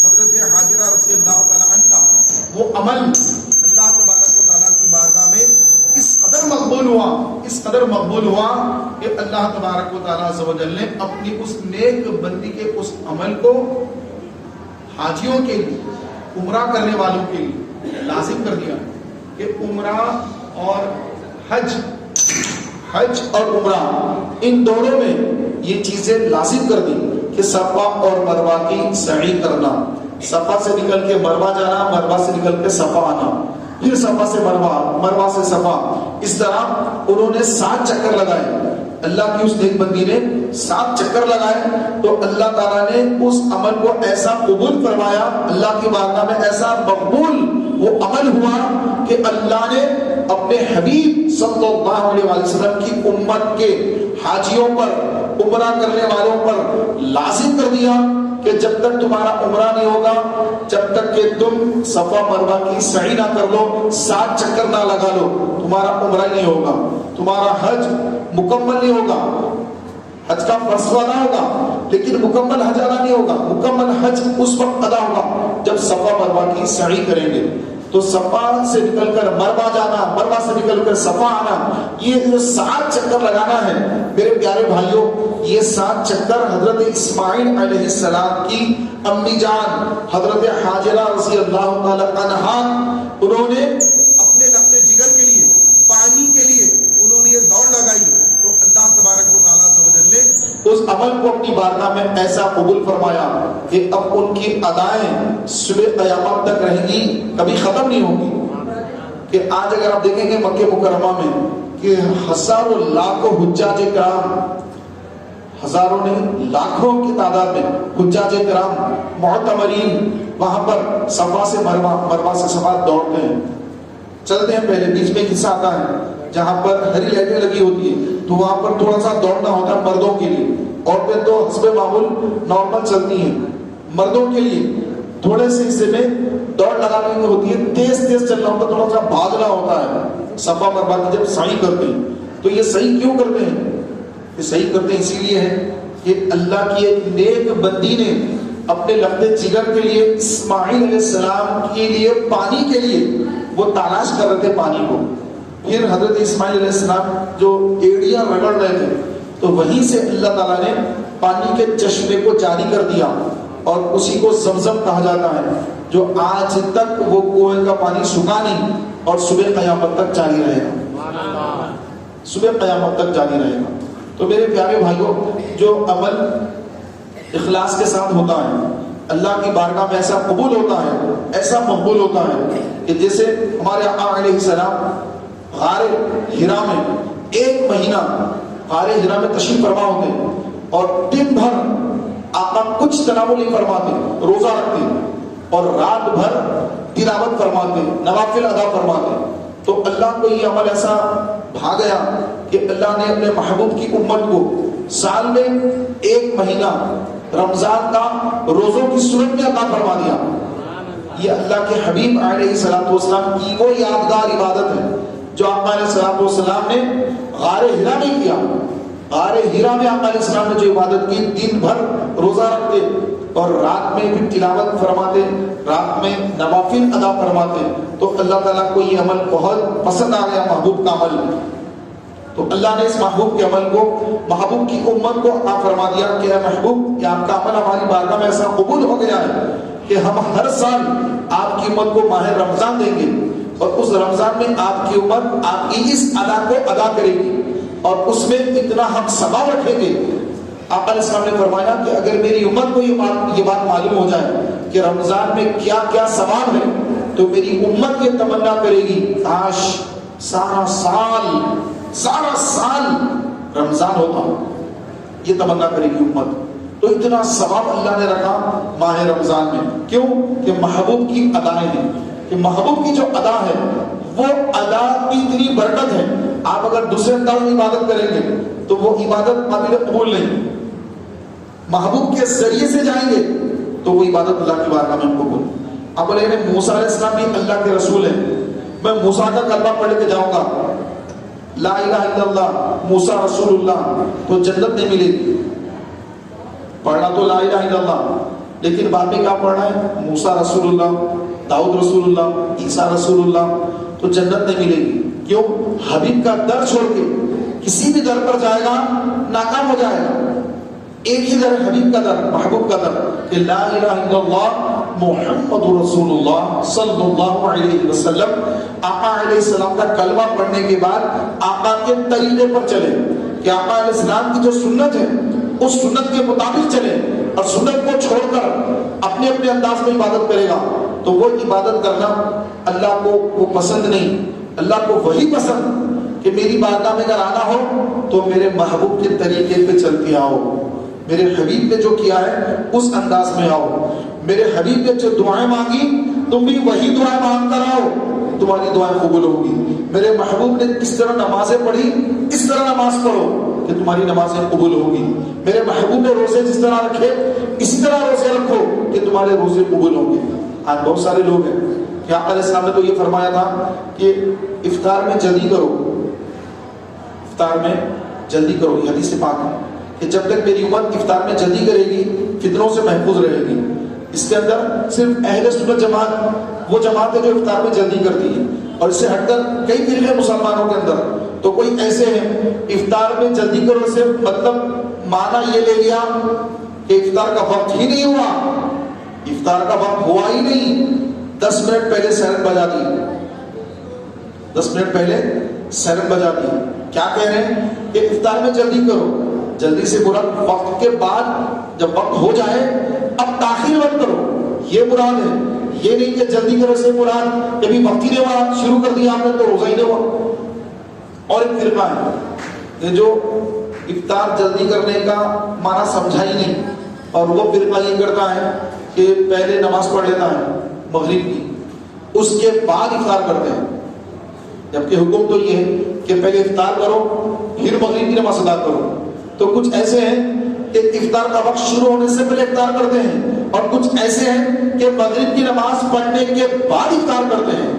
Speaker 1: حضرت حاجرہ رضی اللہ تعالیٰ عنہ وہ عمل اللہ تبارک و تعالیٰ کی بارگاہ میں اس قدر مقبول ہوا، اس قدر مقبول ہوا کہ اللہ تبارک و تعالیٰ عز و جل نے اپنی اس نیک بندی کے اس عمل کو حاجیوں کے لیے، عمرہ کرنے والوں کے لیے لازم کر دیا کہ عمرہ اور حج اور عمرہ ان دونوں میں یہ چیزیں لازم کر دی کہ صفا اور مروہ کی سعی کرنا، صفا سے نکل کے مروہ جانا، مروہ سے نکل کے صفا آنا، پھر صفا سے مروہ، مروہ سے صفا. اس طرح انہوں نے 7 چکر لگائے. اللہ کی اس نیک بندی نے 7 چکر لگائے تو اللہ تعالیٰ نے اس عمل کو ایسا قبول فرمایا، اللہ کی بارگاہ میں ایسا مقبول وہ عمل ہوا کہ اللہ نے اپنے حبیب صلی اللہ علیہ وسلم کی امت کے حاجیوں پر، عمرہ کرنے والوں پر لازم کر دیا کہ جب تک تمہارا عمرہ نہیں ہوگا، جب تک کہ تم صفا مروہ کی سعی نہ کر لو، 7 چکر نہ لگا لو، تمہارا عمرہ نہیں ہوگا، تمہارا حج مکمل نہیں ہوگا، حج کا فرض ادا ہوگا لیکن مکمل حج ادا نہیں ہوگا۔ مکمل حج اس وقت ادا ہوگا جب صفا مروہ کی سعی کریں گے۔ تو صفا سے نکل کر مروہ جانا، مروہ سے نکل کر صفا آنا، یہ جو 7 چکر لگانا ہے میرے پیارے بھائیوں، یہ 7 چکر حضرت اسماعیل علیہ السلام کی امی جان حضرت حاجرہ رضی اللہ تعالی عنہا، انہوں نے اپنے لقب جگر کے لیے، پانی کے لیے انہوں نے یہ دوڑ لگائی، تو اللہ تبارک و تعالیٰ سے وجل نے اس عمل کو اپنی بارگاہ میں ایسا قبول فرمایا کہ اب ان کی ادائیں صبح قیامت تک رہیں گی، کبھی ختم نہیں ہوں گی۔ کہ آج اگر آپ دیکھیں گے مکہ مکرمہ میں کہ ہزاروں لاکھوں حجاج کرام، ہزاروں نے لاکھوں کی تعداد میں حجاج کرام معتمرین وہاں پر صفا سے مروہ سے صفا دوڑتے ہیں، چلتے ہیں۔ پہلے بیچ میں ایک حصہ آتا ہے جہاں پر ہری لائٹیں لگی ہوتی ہیں، تو وہاں پر تھوڑا سا دوڑنا ہوتا ہے مردوں کے لیے، عورتیں تو حسب معمول نارمل چلتی ہیں۔ مردوں کے لیے تھوڑے سے حصے میں دوڑ لگانے ہوتی ہے، تیز تیز چلنا ہوتا ہے، تھوڑا سا بھاگنا ہوتا ہے صفا مروہ کی جب سعی کرتے ہیں۔ تو یہ صحیح کیوں کرتے ہیں؟ یہ صحیح کرتے ہیں اسی لیے ہے کہ اللہ کی ایک نیک بندی نے اپنے لقب جگر کے لیے، اسماعیل علیہ السلام کے لیے، پانی کے لیے وہ تلاش کر رہے تھے پانی کو۔ پھر حضرت اسماعیل علیہ السلام جو ایڑیاں رگڑ رہے تھے تو وہیں سے اللہ تعالیٰ نے پانی کے چشمے کو جاری کر دیا، اور اسی کو زمزم کہا جاتا ہے، جو آج تک وہ کنویں کا پانی سکھا نہیں اور صبح قیامت تک جاری رہے گا، صبح قیامت تک جاری رہے گا۔ تو میرے پیارے بھائیوں، جو عمل اخلاص کے ساتھ ہوتا ہے اللہ کی بارگاہ میں ایسا قبول ہوتا ہے، ایسا مقبول ہوتا ہے کہ جیسے ہمارے آقا علیہ السلام غار ہرا میں 1 مہینہ غار ہرا میں تشریف فرما ہوتے اور دن بھر آقا کچھ تناول نہیں فرماتے، روزہ رکھتے اور رات بھر تلاوت فرماتے، نوافل ادا فرماتے۔ تو اللہ کو یہ عمل ایسا بھا گیا کہ اللہ نے اپنے محبوب کی امت کو سال میں 1 مہینہ رمضان کا روزوں کی صورت میں عطا فرما دیا۔ یہ اللہ کے حبیب علیہ السلام کی وہ یادگار عبادت ہے جو آقا علیہ السلام نے غار ہرا میں کیا۔ غار ہرا میں آقا علیہ السلام نے جو عبادت کی، دن بھر روزہ رکھتے اور رات میں بھی تلاوت فرماتے، رات میں نوافل ادا فرماتے۔ تو اللہ تعالیٰ کو یہ عمل بہت پسند آ گیا، محبوب کا عمل۔ تو اللہ نے اس محبوب کے عمل کو، محبوب کی امت کو عطا فرما دیا کہ اے محبوب، یہ آپ کا عمل ہماری بارگاہ میں ایسا قبول ہو گیا ہے کہ ہم ہر سال آپ کی امت کو ماہ رمضان دیں گے، اور اس رمضان میں آپ کی امت آپ کی اس ادا کو ادا کرے گی، اور اس میں اتنا ہم ثواب رکھیں گے۔ آقا علیہ السلام نے فرمایا کہ اگر میری امت کو یہ بات معلوم ہو جائے کہ رمضان میں کیا کیا ثواب ہے، تو میری امت یہ تمنا کرے گی کاش سارا سال رمضان ہوتا، یہ تمنا کرے گی امت۔ تو اتنا ثواب اللہ نے رکھا ماہ رمضان میں، کیوں کہ محبوب کی ادائیں ہیں، کہ محبوب کی جو ادا ہے وہ ادا کی اتنی برکت ہے، آپ اگر دوسرے انداز میں عبادت کریں گے تو وہ عبادت قابل قبول نہیں، محبوب کے ذریعے سے جائیں گے تو وہ عبادت اللہ کی بارگاہ میں قبول۔ آپ بولے موسیٰ علیہ السلام بھی اللہ کے رسول ہیں، میں موسیٰ کا کلمہ پڑھ کے جاؤں گا لا الہ الا اللہ موسیٰ رسول اللہ تو جنت نہیں ملے گی، پڑھنا تو لا الہ الا اللہ، لیکن بعد میں کیا پڑھنا ہے؟ موسیٰ رسول اللہ، داؤد رسول اللہ، عیسیٰ رسول اللہ، تو جنت نہیں ملے گی۔ کیوں؟ حبیب کا در چھوڑ کے کسی بھی در پر جائے گا ناکام ہو جائے گا۔ ایک ہی در، حبیب کا در، محبوب کا در، کہ لا الہ الا اللہ محمد رسول اللہ صلی اللہ علیہ وسلم۔ آقا علیہ السلام کا کلمہ پڑھنے کے بعد آقا کے طریقے پر چلے، کہ آقا علیہ السلام کی جو سنت ہے اس سنت کے مطابق چلے، اور سنت کو چھوڑ کر اپنے اپنے انداز میں عبادت کرے گا تو وہ عبادت کرنا اللہ کو وہ پسند نہیں، اللہ کو وہی پسند کہ میری بارگاہ میں اگر آنا ہو تو میرے محبوب کے طریقے پہ چلتے آؤ، میرے حبیب نے جو کیا ہے اس انداز میں آؤ، میرے حبیب نے جو دعائیں مانگی تم بھی وہی دعائیں مانگ کر آؤ، تمہاری دعائیں قبول ہوگی۔ میرے محبوب نے کس طرح نمازیں پڑھی اس طرح نماز پڑھو کہ تمہاری نمازیں قبول ہوگی۔ میرے محبوب نے روزے جس طرح رکھے اسی طرح روزے رکھو کہ تمہارے روزے قبول ہوں گے۔ آج بہت سارے لوگ ہیں کہ آقا علیہ السلام نے تو یہ فرمایا تھا کہ افطار میں جلدی کرو، افطار میں جلدی کرو، یہ حدیث پاک ہے کہ جب تک میری امت افطار میں جلدی کرے گی فتنوں سے محفوظ رہے گی۔ اس کے اندر صرف اہل سنت جماعت وہ جماعت ہے جو افطار میں جلدی کرتی ہے، اور اس سے ہٹ کر کئی فرقے مسلمانوں کے اندر تو کوئی ایسے ہیں افطار میں جلدی کرو سے مطلب معنی یہ لے لیا کہ افطار کا وقت ہی نہیں ہوا، افطار کا وقت ہوا ہی نہیں، 10 منٹ پہلے سائرن بجا دی، 10 منٹ پہلے سائرن بجا دی۔ کیا کہہ رہے ہیں کہ افطار میں جلدی کرو، جلدی سے مراد وقت کے بعد جب وقت ہو جائے اب تاخیر مت کرو، یہ مراد ہے۔ یہ نہیں کہ جلدی کرو سے مراد کبھی وقت ہی نہیں ہوا شروع کر دیا آپ نے تو روزہ ہی نہیں ہوا۔ اور ایک فرقہ ہے کہ جو افطار جلدی کرنے کا معنی سمجھا ہی نہیں، اور وہ فرقہ یہ کرتا ہے کہ پہلے نماز پڑھ لیتا ہے مغرب کی، اس کے بعد افطار کرتے ہیں، جبکہ حکم تو یہ ہے کہ پہلے افطار کرو پھر مغرب کی نماز ادا کرو۔ تو کچھ ایسے ہیں کہ افطار کا وقت شروع ہونے سے پہلے افطار کرتے ہیں، اور کچھ ایسے ہیں کہ مغرب کی نماز پڑھنے کے بعد افطار کرتے ہیں،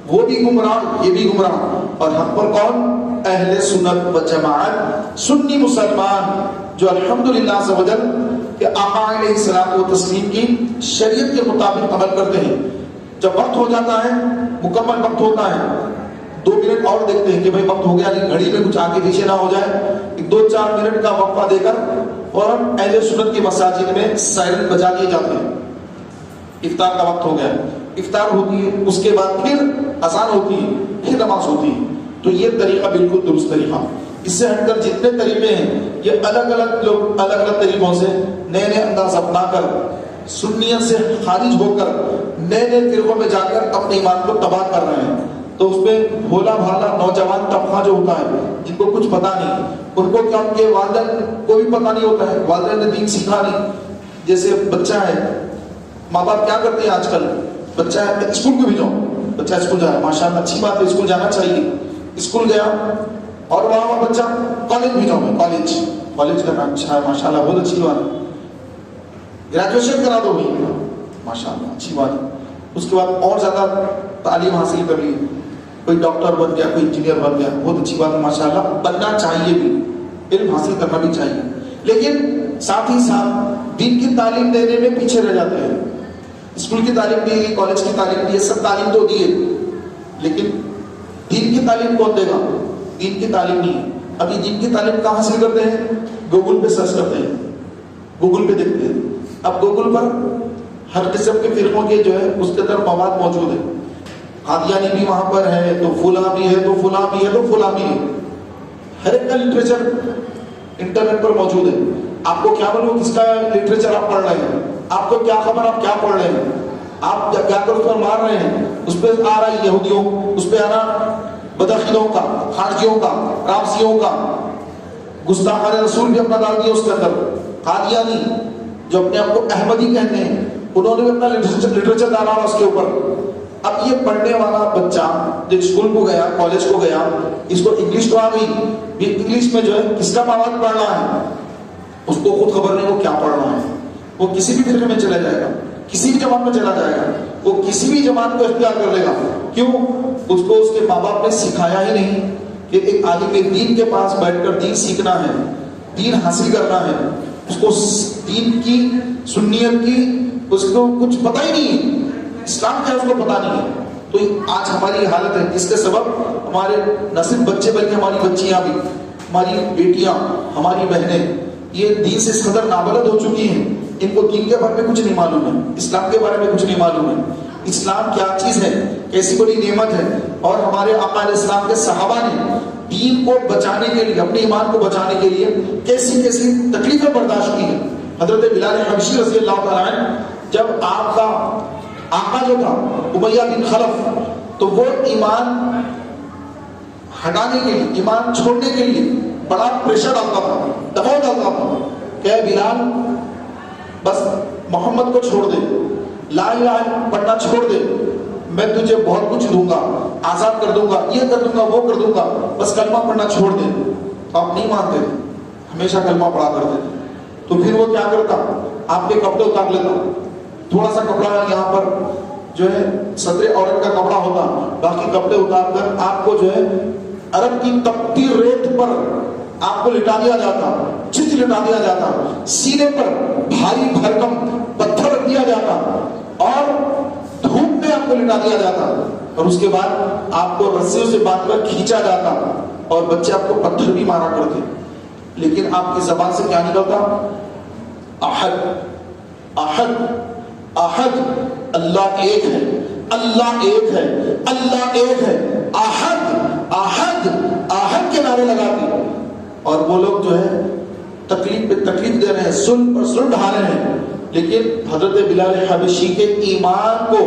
Speaker 1: وہ بھی گمراہ یہ بھی گمراہ۔ اور حق پر کون؟ اہل سنت و جماعت، سنی مسلمان جو الحمدللہ عز و جل کہ آقا علیہ السلام و تسلیم کی شریعت کے مطابق عمل کرتے ہیں۔ جب وقت ہو جاتا ہے مکمل وقت ہوتا ہے 2 منٹ اور دیکھتے ہیں کہ بھائی وقت ہو گیا، گھڑی میں کچھ آگے پیچھے نہ ہو جائے، 2-4 منٹ کا وقفہ دے کر فوراً اہل سنت کی مساجد میں سائرن بجا دیے جاتے ہیں۔ افطار کا وقت ہو گیا، افطار ہوتی ہے، اس کے بعد پھر اذان ہوتی ہے، پھر نماز ہوتی ہے۔ تو یہ طریقہ بالکل درست طریقہ۔ اس سے ہٹ کر جتنے طریقے ہیں یہ الگ الگ لوگ الگ الگ طریقوں سے نئے نئے انداز اپنا کر سنیت سے خارج ہو کر نئے نئے فرقوں میں جا کر اپنے ایمان کو تباہ کر رہے ہیں۔ تو اس میں بھولا بھالا نوجوان طبقہ جو ہوتا ہے جن کو کچھ پتا نہیں، ان کو کیا ان کے والدین کو بھی پتا نہیں ہوتا ہے، والدین نے دین سیکھا نہیں۔ جیسے بچہ ہے، ماں باپ کیا کرتے ہیں آج کل، بچہ ہے اسکول کو بھیجو، بچہ اسکول جا رہا ہے، ماشاء اللہ اچھی بات ہے، اسکول جانا چاہیے۔ اسکول گیا اور وہاں بچہ کالج بھیجو میں، کالج کرنا اچھا ہے ماشاء اللہ، بہت اچھی بات ہے، گریجویشن کرا دو بھی ماشاء اللہ اچھی بات ہے۔ اس کے بعد اور زیادہ تعلیم حاصل کر لی، کوئی ڈاکٹر بن گیا، کوئی انجینئر بن گیا، بہت اچھی بات ہے ماشاء اللہ، بننا چاہیے بھی، علم حاصل کرنا بھی چاہیے، لیکن ساتھ ہی ساتھ دین کی تعلیم دینے میں پیچھے رہ جاتے ہیں۔ اسکول کی تعلیم دی، کالج کی تعلیم دی، سب تعلیم تو دیے، لیکن دین کی تعلیم کون دے گا؟ دین کی تعلیم نہیں۔ ابھی دین کی تعلیم کہاں حاصل کرتے ہیں؟ گوگل پہ سرچ کرتے ہیں، گوگل پہ دیکھتے ہیں۔ اب گوگل پر ہر قسم کے فرقوں کے جو ہے اس کے اندر مواد موجود ہے، قادیانی بھی وہاں پر ہے، تو فلاں بھی ہے، تو فلاں بھی ہے، تو فلاں بھی ہے، ہر ایک کا لٹریچر انٹرنیٹ پر موجود ہے۔ آپ کو کیا معلوم کس کا لٹریچر آپ پڑھ رہے ہیں، آپ کو کیا خبر آپ کیا پڑھ رہے ہیں، آپ کیا کر اس پر مار رہے ہیں، اس پہ آ رہا ہے یہودیوں، اس پہ آ رہا بدخیلوں کا، خارجیوں کا، رافضیوں کا، گستاخان رسول بھی اپنا ڈال دیا اس کے اندر۔ قادیانی جو اپنے آپ کو احمدی کہتے ہیں، انہوں نے بھی اپنا لٹریچر ڈالا اس کے اوپر۔ اب یہ پڑھنے والا بچہ جو اسکول کو گیا، کالج کو گیا، اس کو انگلش تو آ گئی، یہ انگلش میں جو ہے کس کا مواد پڑھ رہا ہے اس کو خود خبر نہیں وہ کیا پڑھ رہا ہے۔ وہ کسی بھی فرقے میں چلا جائے گا، کسی بھی جماعت میں چلا جائے گا، وہ کسی بھی جماعت کو اختیار کر لے گا۔ کیوں؟ اس کو اس کے ماں باپ نے سکھایا ہی نہیں کہ ایک عالم دین کے پاس بیٹھ کر دین سیکھنا ہے، دین حاصل کرنا ہے۔ اس کو دین کی سنیت کی اس کو کچھ پتہ ہی نہیں ہے، اسلام کیا اس کو پتہ نہیں ہے۔ تو آج ہماری حالت ہے جس کے سبب ہمارے نہ صرف بچے بلکہ ہماری بچیاں بھی، ہماری بیٹیاں، ہماری بہنیں یہ دین سے اس قدر نابلد ہو چکی ہیں، ان کو دین کے بارے میں کچھ نہیں معلوم ہے، اسلام کے بارے میں کچھ نہیں معلوم ہے، اسلام کیا چیز ہے، کیسی بڑی نعمت ہے۔ اور ہمارے آقا علیہ السلام کے صحابہ نے دین کو بچانے کے لیے، اپنے ایمان کو بچانے کے لیے کیسی کیسی تکلیفیں برداشت کی ہیں۔ حضرت بلال حبشی رضی اللہ تعالیٰ عنہ جب آپ کا آقا جو تھا امیہ بن خلف، تو وہ ایمان ہٹانے کے لیے، ایمان چھوڑنے کے لیے بڑا پریشر ڈالتا تھا، دباؤ ڈالتا تھا کہ اے بلال بس محمد کو چھوڑ دے، لا الہ پڑھنا چھوڑ دے، میں تجھے بہت کچھ دوں گا، آزاد کر دوں گا، یہ کر دوں گا، وہ کر دوں گا، بس کلمہ پڑھنا چھوڑ دے۔ تو آپ نہیں مانتے تھے، ہمیشہ کلمہ پڑھا کرتے تھے۔ تو پھر وہ کیا کرتا، آپ کے کپڑے اتار لیتا، تھوڑا سا کپڑا یہاں پر جو ہے صدر عورت کا کپڑا ہوتا، باقی کپڑے اتار کر آپ کو جو ہے عرب کی تپتی ریت پر آپ کو لٹا دیا جاتا، چت لٹا دیا جاتا، سینے پر بھاری بھرکم پتھر رکھ دیا جاتا اور دھوپ میں آپ کو لٹا دیا جاتا، اور اس کے بعد آپ کو رسیوں سے باندھ کر کھینچا جاتا، اور بچے آپ کو پتھر بھی مارا کرتے۔ لیکن آپ کی زبان سے کیا نکلتا؟ احد احد احد، اللہ ایک ہے، اللہ ایک ہے، اللہ ایک ہے، احد احد احد کے نعرے لگاتے۔ اور وہ لوگ جو ہے تکلیف پہ تکلیف دے رہے ہیں، ظلم پر ظلم ڈھا رہے ہیں، لیکن حضرت بلال حبشی کے ایمان کو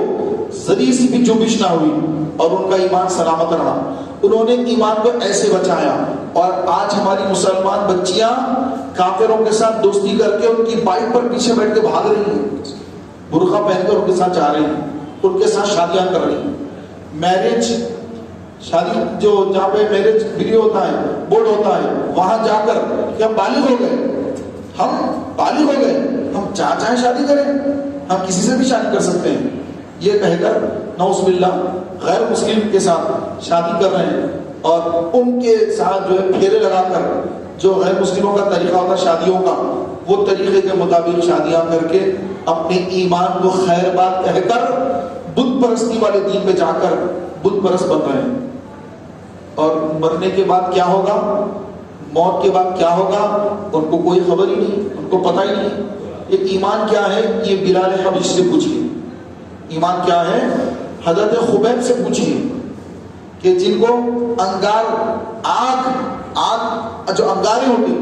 Speaker 1: ذری سی بھی چوبش نہ ہوئی اور ان کا ایمان سلامت رہا۔ انہوں نے ایمان کو ایسے بچایا، اور آج ہماری مسلمان بچیاں کافروں کے ساتھ دوستی کر کے ان کی بائک پر پیچھے بیٹھ کے بھاگ رہی ہیں، برقع پہن کر ان کے ساتھ جا رہی ہیں، ان کے ساتھ شادیاں کر رہی ہیں۔ میرج شادی جو جہاں پہ میرج ویڈیو ہوتا ہے، بورڈ ہوتا ہے، وہاں جا کر کہ ہم بالغ ہو گئے، ہم بالغ ہو گئے، ہم چاہیں شادی کریں، ہم کسی سے بھی شادی کر سکتے ہیں، یہ کہہ کر نعوذ باللہ غیر مسلم کے ساتھ شادی کر رہے ہیں، اور ان کے ساتھ جو ہے پھیرے لگا کر جو غیر مسلموں کا طریقہ ہوتا ہے شادیوں کا، وہ طریقے کے مطابق شادیاں کر کے اپنے ایمان کو خیر بات کہہ کر بت پرستی والے دین پہ جا کر بت پرست بن رہے ہیں۔ اور مرنے کے بعد کیا ہوگا، موت کے بعد کیا ہوگا، ان کو کوئی خبر ہی نہیں، ان کو پتہ ہی نہیں۔ یہ ایمان کیا ہے، یہ بلال حبشی سے پوچھیے، ایمان کیا ہے حضرت خبیب سے پوچھیے، کہ جن کو انگار آگ جو انگاریں ہوتی،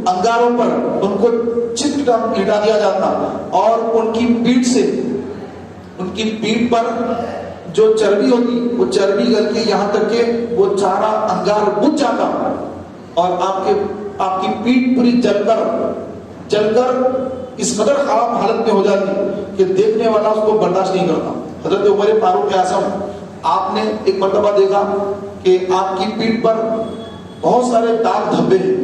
Speaker 1: انگاروں پر ان کو چت لٹا دیا جاتا، اور ان کی پیٹھ سے، ان کی پیٹھ پر جو چربی ہوتی وہ چربی گل کے یہاں تک کہ وہ چارہ انگار بجھ جاتا، اور آپ کی پیٹھ پوری جل کر اس قدر خراب حالت میں ہو جاتی کہ دیکھنے والا اس کو برداشت نہیں کرتا۔ حضرت عمر فاروق اعظم، آپ نے ایک مرتبہ دیکھا کہ آپ کی پیٹھ پر بہت سارے داغ دھبے ہیں۔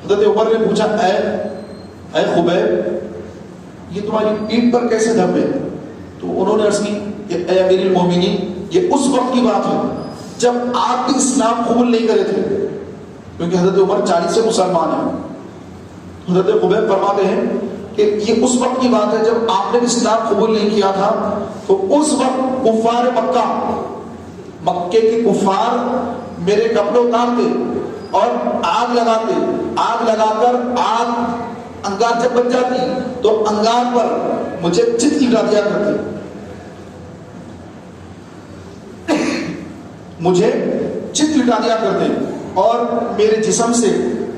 Speaker 1: حضرت عمر نے پوچھا، اے خبیب، یہ تمہاری پیٹھ پر کیسے دھبے؟ تو انہوں نے عرض کی کہ اے امیر المومنین، یہ اس وقت کی بات ہے جب آپ بھی اسلام قبول نہیں کرے تھے، کیونکہ حضرت عمر 40 سے مسلمان ہیں۔ حضرت خبیب فرماتے ہیں کہ یہ اس وقت کی بات ہے جب آپ نے اسلام قبول نہیں کیا تھا، تو اس وقت کفار مکے کے کفار میرے کپڑے اتارتے اور آگ لگاتے، آگ لگا کر انگار جب بن جاتی تو انگار پر مجھے چت لٹا دیا کرتے، مجھے چت لٹا دیا کرتے، اور میرے جسم سے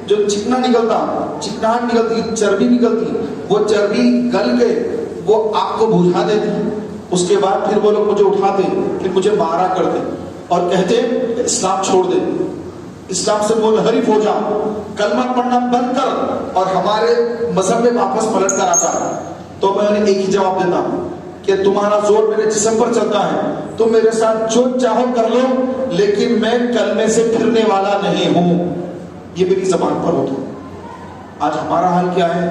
Speaker 1: جو چکناہٹ نکلتی، چربی نکلتی، وہ چربی گل کے وہ آگ کو بجھا دیتی۔ اس کے بعد پھر وہ لوگ مجھے اٹھاتے، پھر مجھے مارا کرتے اور کہتے اسلام چھوڑ دے، اسلام سے منحرف ہو جا، کلمہ پڑھنا بند کر اور ہمارے مذہب میں واپس پلٹ کر آتا۔ تو میں نے ایک ہی جواب دیتا کہ تمہارا زور میرے جسم پر چلتا ہے، تم میرے ساتھ جو چاہو کر لو، لیکن میں کلمے سے پھرنے والا نہیں ہوں، یہ میری زبان پر ہوتا۔ آج ہمارا حال کیا ہے؟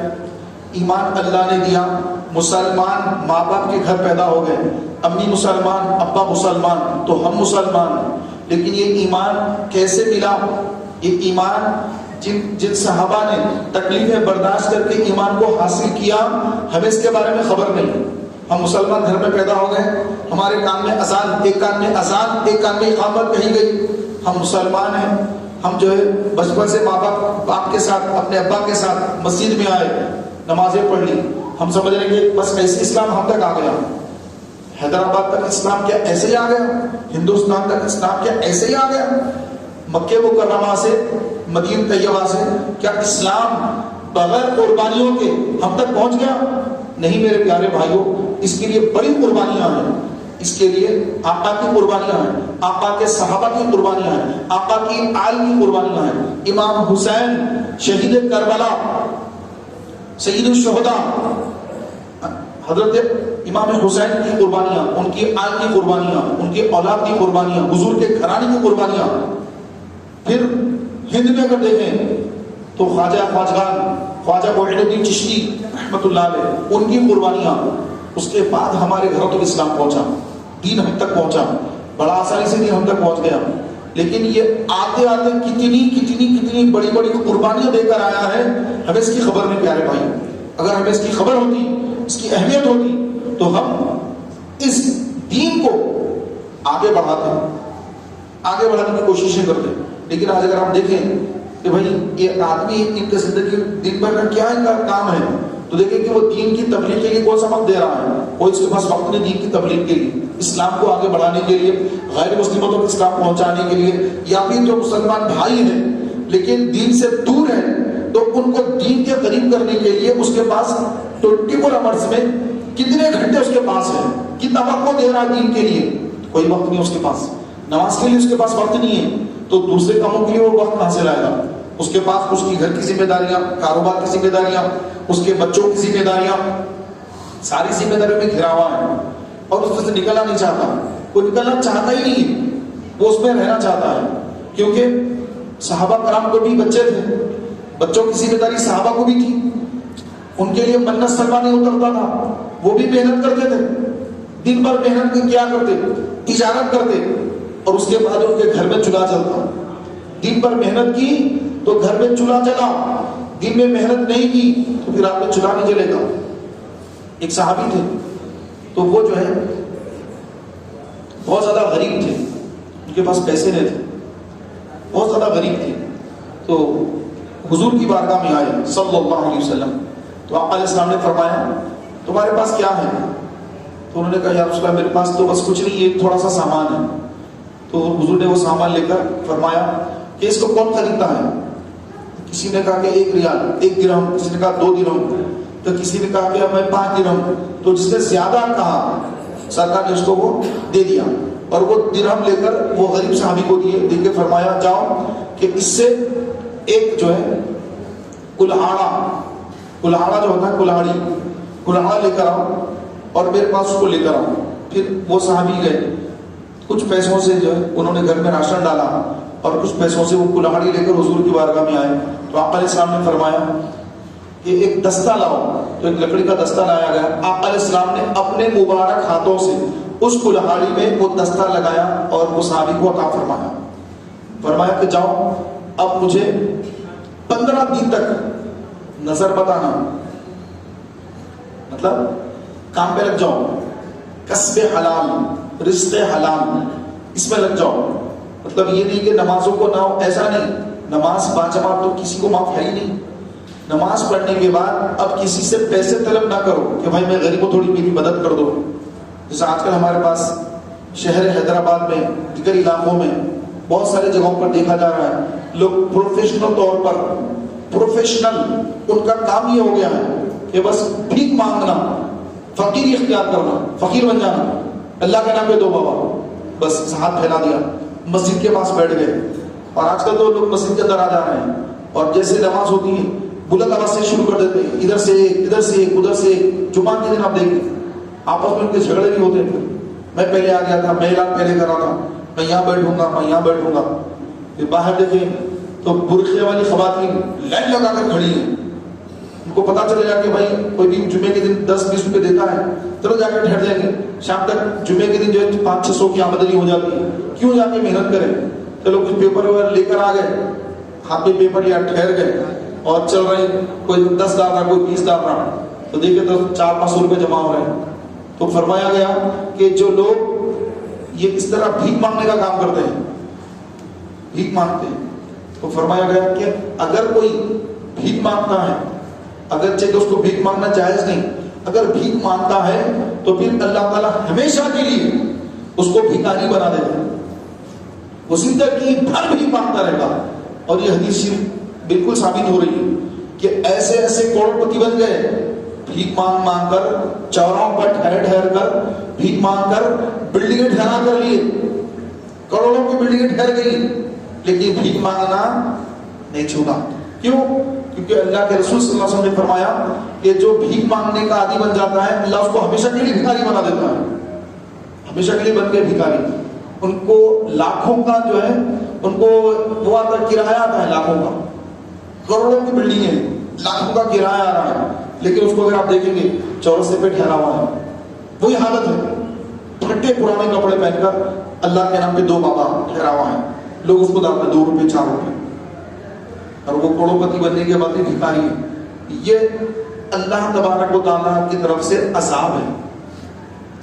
Speaker 1: ایمان اللہ نے دیا، مسلمان ماں باپ کے گھر پیدا ہو گئے، امی مسلمان، ابا مسلمان، تو ہم مسلمان، لیکن یہ ایمان کیسے ملا؟ یہ ایمان جن صحابہ نے تکلیفیں برداشت کر کے ایمان کو حاصل کیا، ہمیں اس کے بارے میں خبر نہیں۔ ہم مسلمان گھر میں پیدا ہو گئے، ہمارے کان میں اذان، ایک کان میں اذان، ایک کان میں اقامت کہی گئی، ہم مسلمان ہیں۔ ہم جو ہے بچپن سے ماں باپ کے ساتھ، اپنے ابا کے ساتھ مسجد میں آئے، نمازیں پڑھ لی، ہم سمجھ رہے کہ بس ایسے اسلام ہم تک آ گیا، حیدرآباد تک اسلام کیا ایسے ہی آ گیا، ہندوستان تک اسلام کیا ایسے ہی آ گیا، مکہ مکرمہ سے، مدینہ طیبہ سے کیا اسلام بغیر قربانیوں کے ہم تک پہنچ گیا؟ نہیں میرے پیارے بھائیوں، اس کے لیے بڑی قربانیاں ہیں، اس کے لیے آقا کی قربانیاں ہیں۔ آقا کے صحابہ کی قربانیاں ہیں، آقا کی آل کی قربانیاں ہیں، امام حسین شہید کربلا، سید الشہداء حضرت امام حسین کی قربانیاں، ان کی آل کی قربانیاں، ان کی اولاد کی قربانیاں، حضور کے گھرانے کی قربانیاں. پھر ہند میں اگر دیکھیں تو خواجہ معین الدین چشتی رحمۃ اللہ علیہ، ان کی قربانیاں. اس کے بعد ہمارے گھروں تک اسلام پہنچا، دین ہم تک پہنچا، بڑا آسانی سے دین ہم تک پہنچ گیا. لیکن یہ آتے آتے کتنی بڑی بڑی قربانیاں دے کر آیا ہے، ہمیں اس کی خبر نہیں پیارے بھائی. اگر ہمیں اس کی خبر ہوتی، اس کی اہمیت ہوتی، تو ہم اس دین کو آگے بڑھانے کی کوششیں کرتے. لیکن آج اگر ہم دیکھیں کہ بھائی یہ آدمی ان کی زندگی دن بھر کا کیا ان کا کام ہے، تو دیکھیں کہ وہ دین کی تبلیغ کے لیے کون سا وقت دے رہا ہے. کوئی اس کے پاس وقت نہیں دین کی تبلیغ کے لیے، اسلام کو آگے بڑھانے کے لیے، غیر مسلموں تک اسلام پہنچانے کے لیے. یا پھر جو مسلمان بھائی ہیں لیکن دین سے دور ہیں، تو ان کو دین کے قریب کرنے کے لیے اس کے پاس 24 آورز میں کتنے گھنٹے اس کے پاس ہے، کتنا وقت دے رہا ہے دین کے لیے. کوئی وقت نہیں اس کے پاس، نماز کے لیے اس کے پاس وقت نہیں ہے، تو دوسرے کاموں کے لیے وہ وقت کہاں سے لائے گا. اس کے پاس اس کی گھر کی ذمہ داریاں، کاروبار کی ذمہ داریاں، اس کے بچوں کی ذمہ داریاں، ساری ذمہ داریوں میں گھرا ہوا ہے، اور اس سے نکلنا نہیں چاہتا. وہ نکلنا چاہتا ہی نہیں، وہ اس میں رہنا چاہتا ہے. کیونکہ صحابہ کرام کو بھی بچے تھے، بچوں کی ذمہ داری صحابہ کو بھی تھی. ان کے لیے منت سلوا نہیں اترتا تھا، وہ بھی محنت کرتے تھے، دن بھر محنت کیا کرتے، تجارت کرتے، اور اس کے بعد ان کے گھر میں چولہا چلتا. دن بھر محنت کی تو گھر میں چولہا چلا، دن میں محنت نہیں کی تو پھر آپ میں چولہا نہیں جلے گا. ایک صحابی تھے، تو وہ جو ہے بہت زیادہ غریب تھے، ان کے پاس پیسے نہیں تھے، بہت زیادہ غریب تھے. تو حضور کی بارگاہ میں آئے صلی اللہ علیہ وسلم. تو آقا علیہ السلام نے فرمایا تمہارے پاس کیا ہے؟ تو انہوں نے کہا یا رسول اللہ میرے پاس تو بس کچھ نہیں، یہ تھوڑا سا سامان ہے. تو حضور نے وہ سامان لے کر فرمایا کہ اس کو کون خریدتا ہے؟ کسی نے کہا کہ 1 ریال 1 درہم، کسی نے کہا 2 درہم، تو کسی نے کہا کہ میں 5 درہم. تو جس نے زیادہ کہا سرکار نے اس کو وہ دے دیا، اور وہ درہم لے کر وہ غریب صحابی کو دے کے فرمایا جاؤ کہ اس سے ایک جو ہے کلہاڑا جو ہوتا ہے کلہاڑا لے کر آؤ اور میرے پاس اس کو لے کر آؤ. پھر وہ صحابی گئے، کچھ پیسوں سے جو ہے انہوں نے گھر میں راشن ڈالا، اور کچھ پیسوں سے وہ کلہاڑی لے کر حضور کی بارگاہ میں آئے. تو آقا علیہ السلام نے فرمایا کہ ایک دستہ لاؤ. تو ایک لکڑی کا دستہ لایا گیا. آقا علیہ السلام نے اپنے مبارک ہاتھوں سے اس کلہاڑی میں وہ دستہ لگایا اور وہ صحابی کو عطا فرمایا کہ جاؤ اب مجھے 15 دن تک نظر بتانا، مطلب کام پہ لگ جاؤ، کسب حلال، رزق حلال، اس میں لگ جاؤ. مطلب یہ نہیں کہ نمازوں کو نہ ہو، ایسا نہیں. نماز باجماعت تو کسی کو معاف ہے ہی نہیں. نماز پڑھنے کے بعد اب کسی سے پیسے طلب نہ کرو کہ بھائی میں غریب کو تھوڑی میری مدد کر دو. جیسے آج کل ہمارے پاس شہر حیدرآباد میں، دیگر علاقوں میں بہت سارے جگہوں پر دیکھا جا رہا ہے لوگ پروفیشنل طور پر ان کا کام یہ ہو گیا ہے کہ بس بھیک مانگنا، فقیر اختیار کرنا، فقیر بن جانا. اللہ کے نام پہ دو بابا، بس ہاتھ پھیلا دیا، مسجد کے پاس بیٹھ گئے. اور آج کل تو لوگ مسجد کے اندر آ جا رہے ہیں اور جیسے نماز ہوتی ہے بلند آواز سے شروع کر دیتے ہیں، ادھر سے ایک، ادھر سے ایک، ادھر سے ایک. جمعہ کے دن آپ دیکھیں آپس میں ان کے جھگڑے بھی ہوتے ہیں. میں پہلے آ گیا تھا، میں اعلان پہلے کر رہا تھا، میں یہاں بیٹھوں گا، میں یہاں بیٹھوں گا. پھر باہر دیکھیں تو برقعے والی خواتین لائن لگا کر کھڑی ہیں. ان کو پتا چلے گا کہ بھائی کوئی بھی جمعے کے دن 10-20 روپے دیتا ہے، چلو جا کر ٹھہر جائیں گے. شام تک جمعے کے دن جو ہے 500-600 کی آمدنی ہو جاتی ہے، کیوں جا کے محنت کریں. چلو کچھ پیپر وغیرہ لے کر آ گئے، ہاتھ میں پیپر یا ٹھہر گئے اور چل رہے ہیں. کوئی 10 ڈال رہا، کوئی 20 ڈال رہا، تو دیکھے تو 400-500 روپے جمع ہو رہے ہیں. تو فرمایا گیا کہ جو لوگ یہ اس طرح بھیک مانگنے کا کام کرتے ہیں، بھیک مانگتے ہیں، تو فرمایا گیا کہ اگر کوئی بھیک مانگتا ہے، اگرچہ کہ اس کو بھیک مانگنا جائز نہیں، اگر بھیک مانگتا ہے تو پھر اللہ تعالیٰ ہمیشہ کے لیے اس کو بھکاری بنا دیتا ہے. وہ زندگی بھر بھیک مانگتا رہے گا. اور یہ حدیث شریف بالکل ثابت ہو رہی ہے کہ ایسے ایسے کروڑپتی بن گئے بھیک مانگ کر، چوراہوں پر ٹھہر کر بھیک مانگ کر بلڈنگیں ٹھہرا کر لیے. کروڑوں کی بلڈنگیں ٹھہر گئی لیکن بھیک مانگنا نہیں چھوڑا. کیوں؟ کیونکہ اللہ کے رسول صلی اللہ علیہ وسلم نے فرمایا کہ جو بھیک مانگنے کا عادی بن جاتا ہے اللہ اس کو ہمیشہ کے لیے بھکاری بنا دیتا ہے. ہمیشہ کے لیے بن کے بھکاری. ان کو لاکھوں کا جو ہے ان کو وہ آتا ہے کرایہ آتا ہے لاکھوں کا, کروڑوں کی بلڈنگ ہے, لاکھوں کا کرایہ آ رہا ہے, لیکن اس کو اگر آپ دیکھیں گے چورسے پہ ٹھہرا ہوا ہے. وہی حالت ہے, پھٹے پرانے کپڑے پہن کر اللہ کے نام پہ 2 بابا ٹھہرا ہوا ہے, لوگ اس کو داتے 2 روپے 4 روپے, اور وہ کروڑ پتی بننے کے بعد بھی بھکاری ہے. یہ اللہ تبارک و تعالیٰ کی طرف سے عذاب ہے,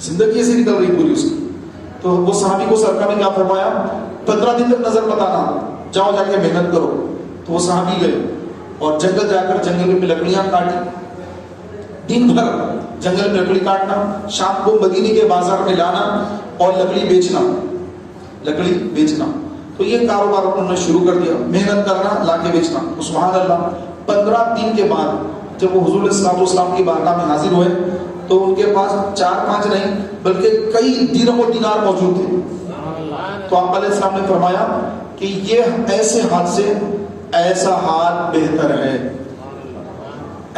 Speaker 1: زندگی سے نکل رہی پوری اس کی. تو وہ صحابی کو سرکار نے کیا فرمایا, 15 دن تک نظر بتانا, جاؤ جا کے محنت کرو. تو وہ صحابی گئے اور جنگل جا کر جنگل میں لکڑیاں کاٹی, دن بھر جنگل میں لکڑی کاٹنا, شام کو مدینے کے بازار میں لانا اور لکڑی بیچنا, لکڑی بیچنا. تو یہ کاروبار انہوں نے شروع کر دیا, محنت کرنا لا کے بیچنا. سبحان اللہ. 15 دن کے بعد جب وہ حضور صلی اللہ علیہ وسلم کی بارگاہ میں حاضر ہوئے تو ان کے پاس 4-5 نہیں بلکہ کئی درہم و دینار موجود تھے. تو آپ علیہ السلام نے فرمایا کہ یہ ایسے ہاتھ سے ایسا ہاتھ بہتر ہے,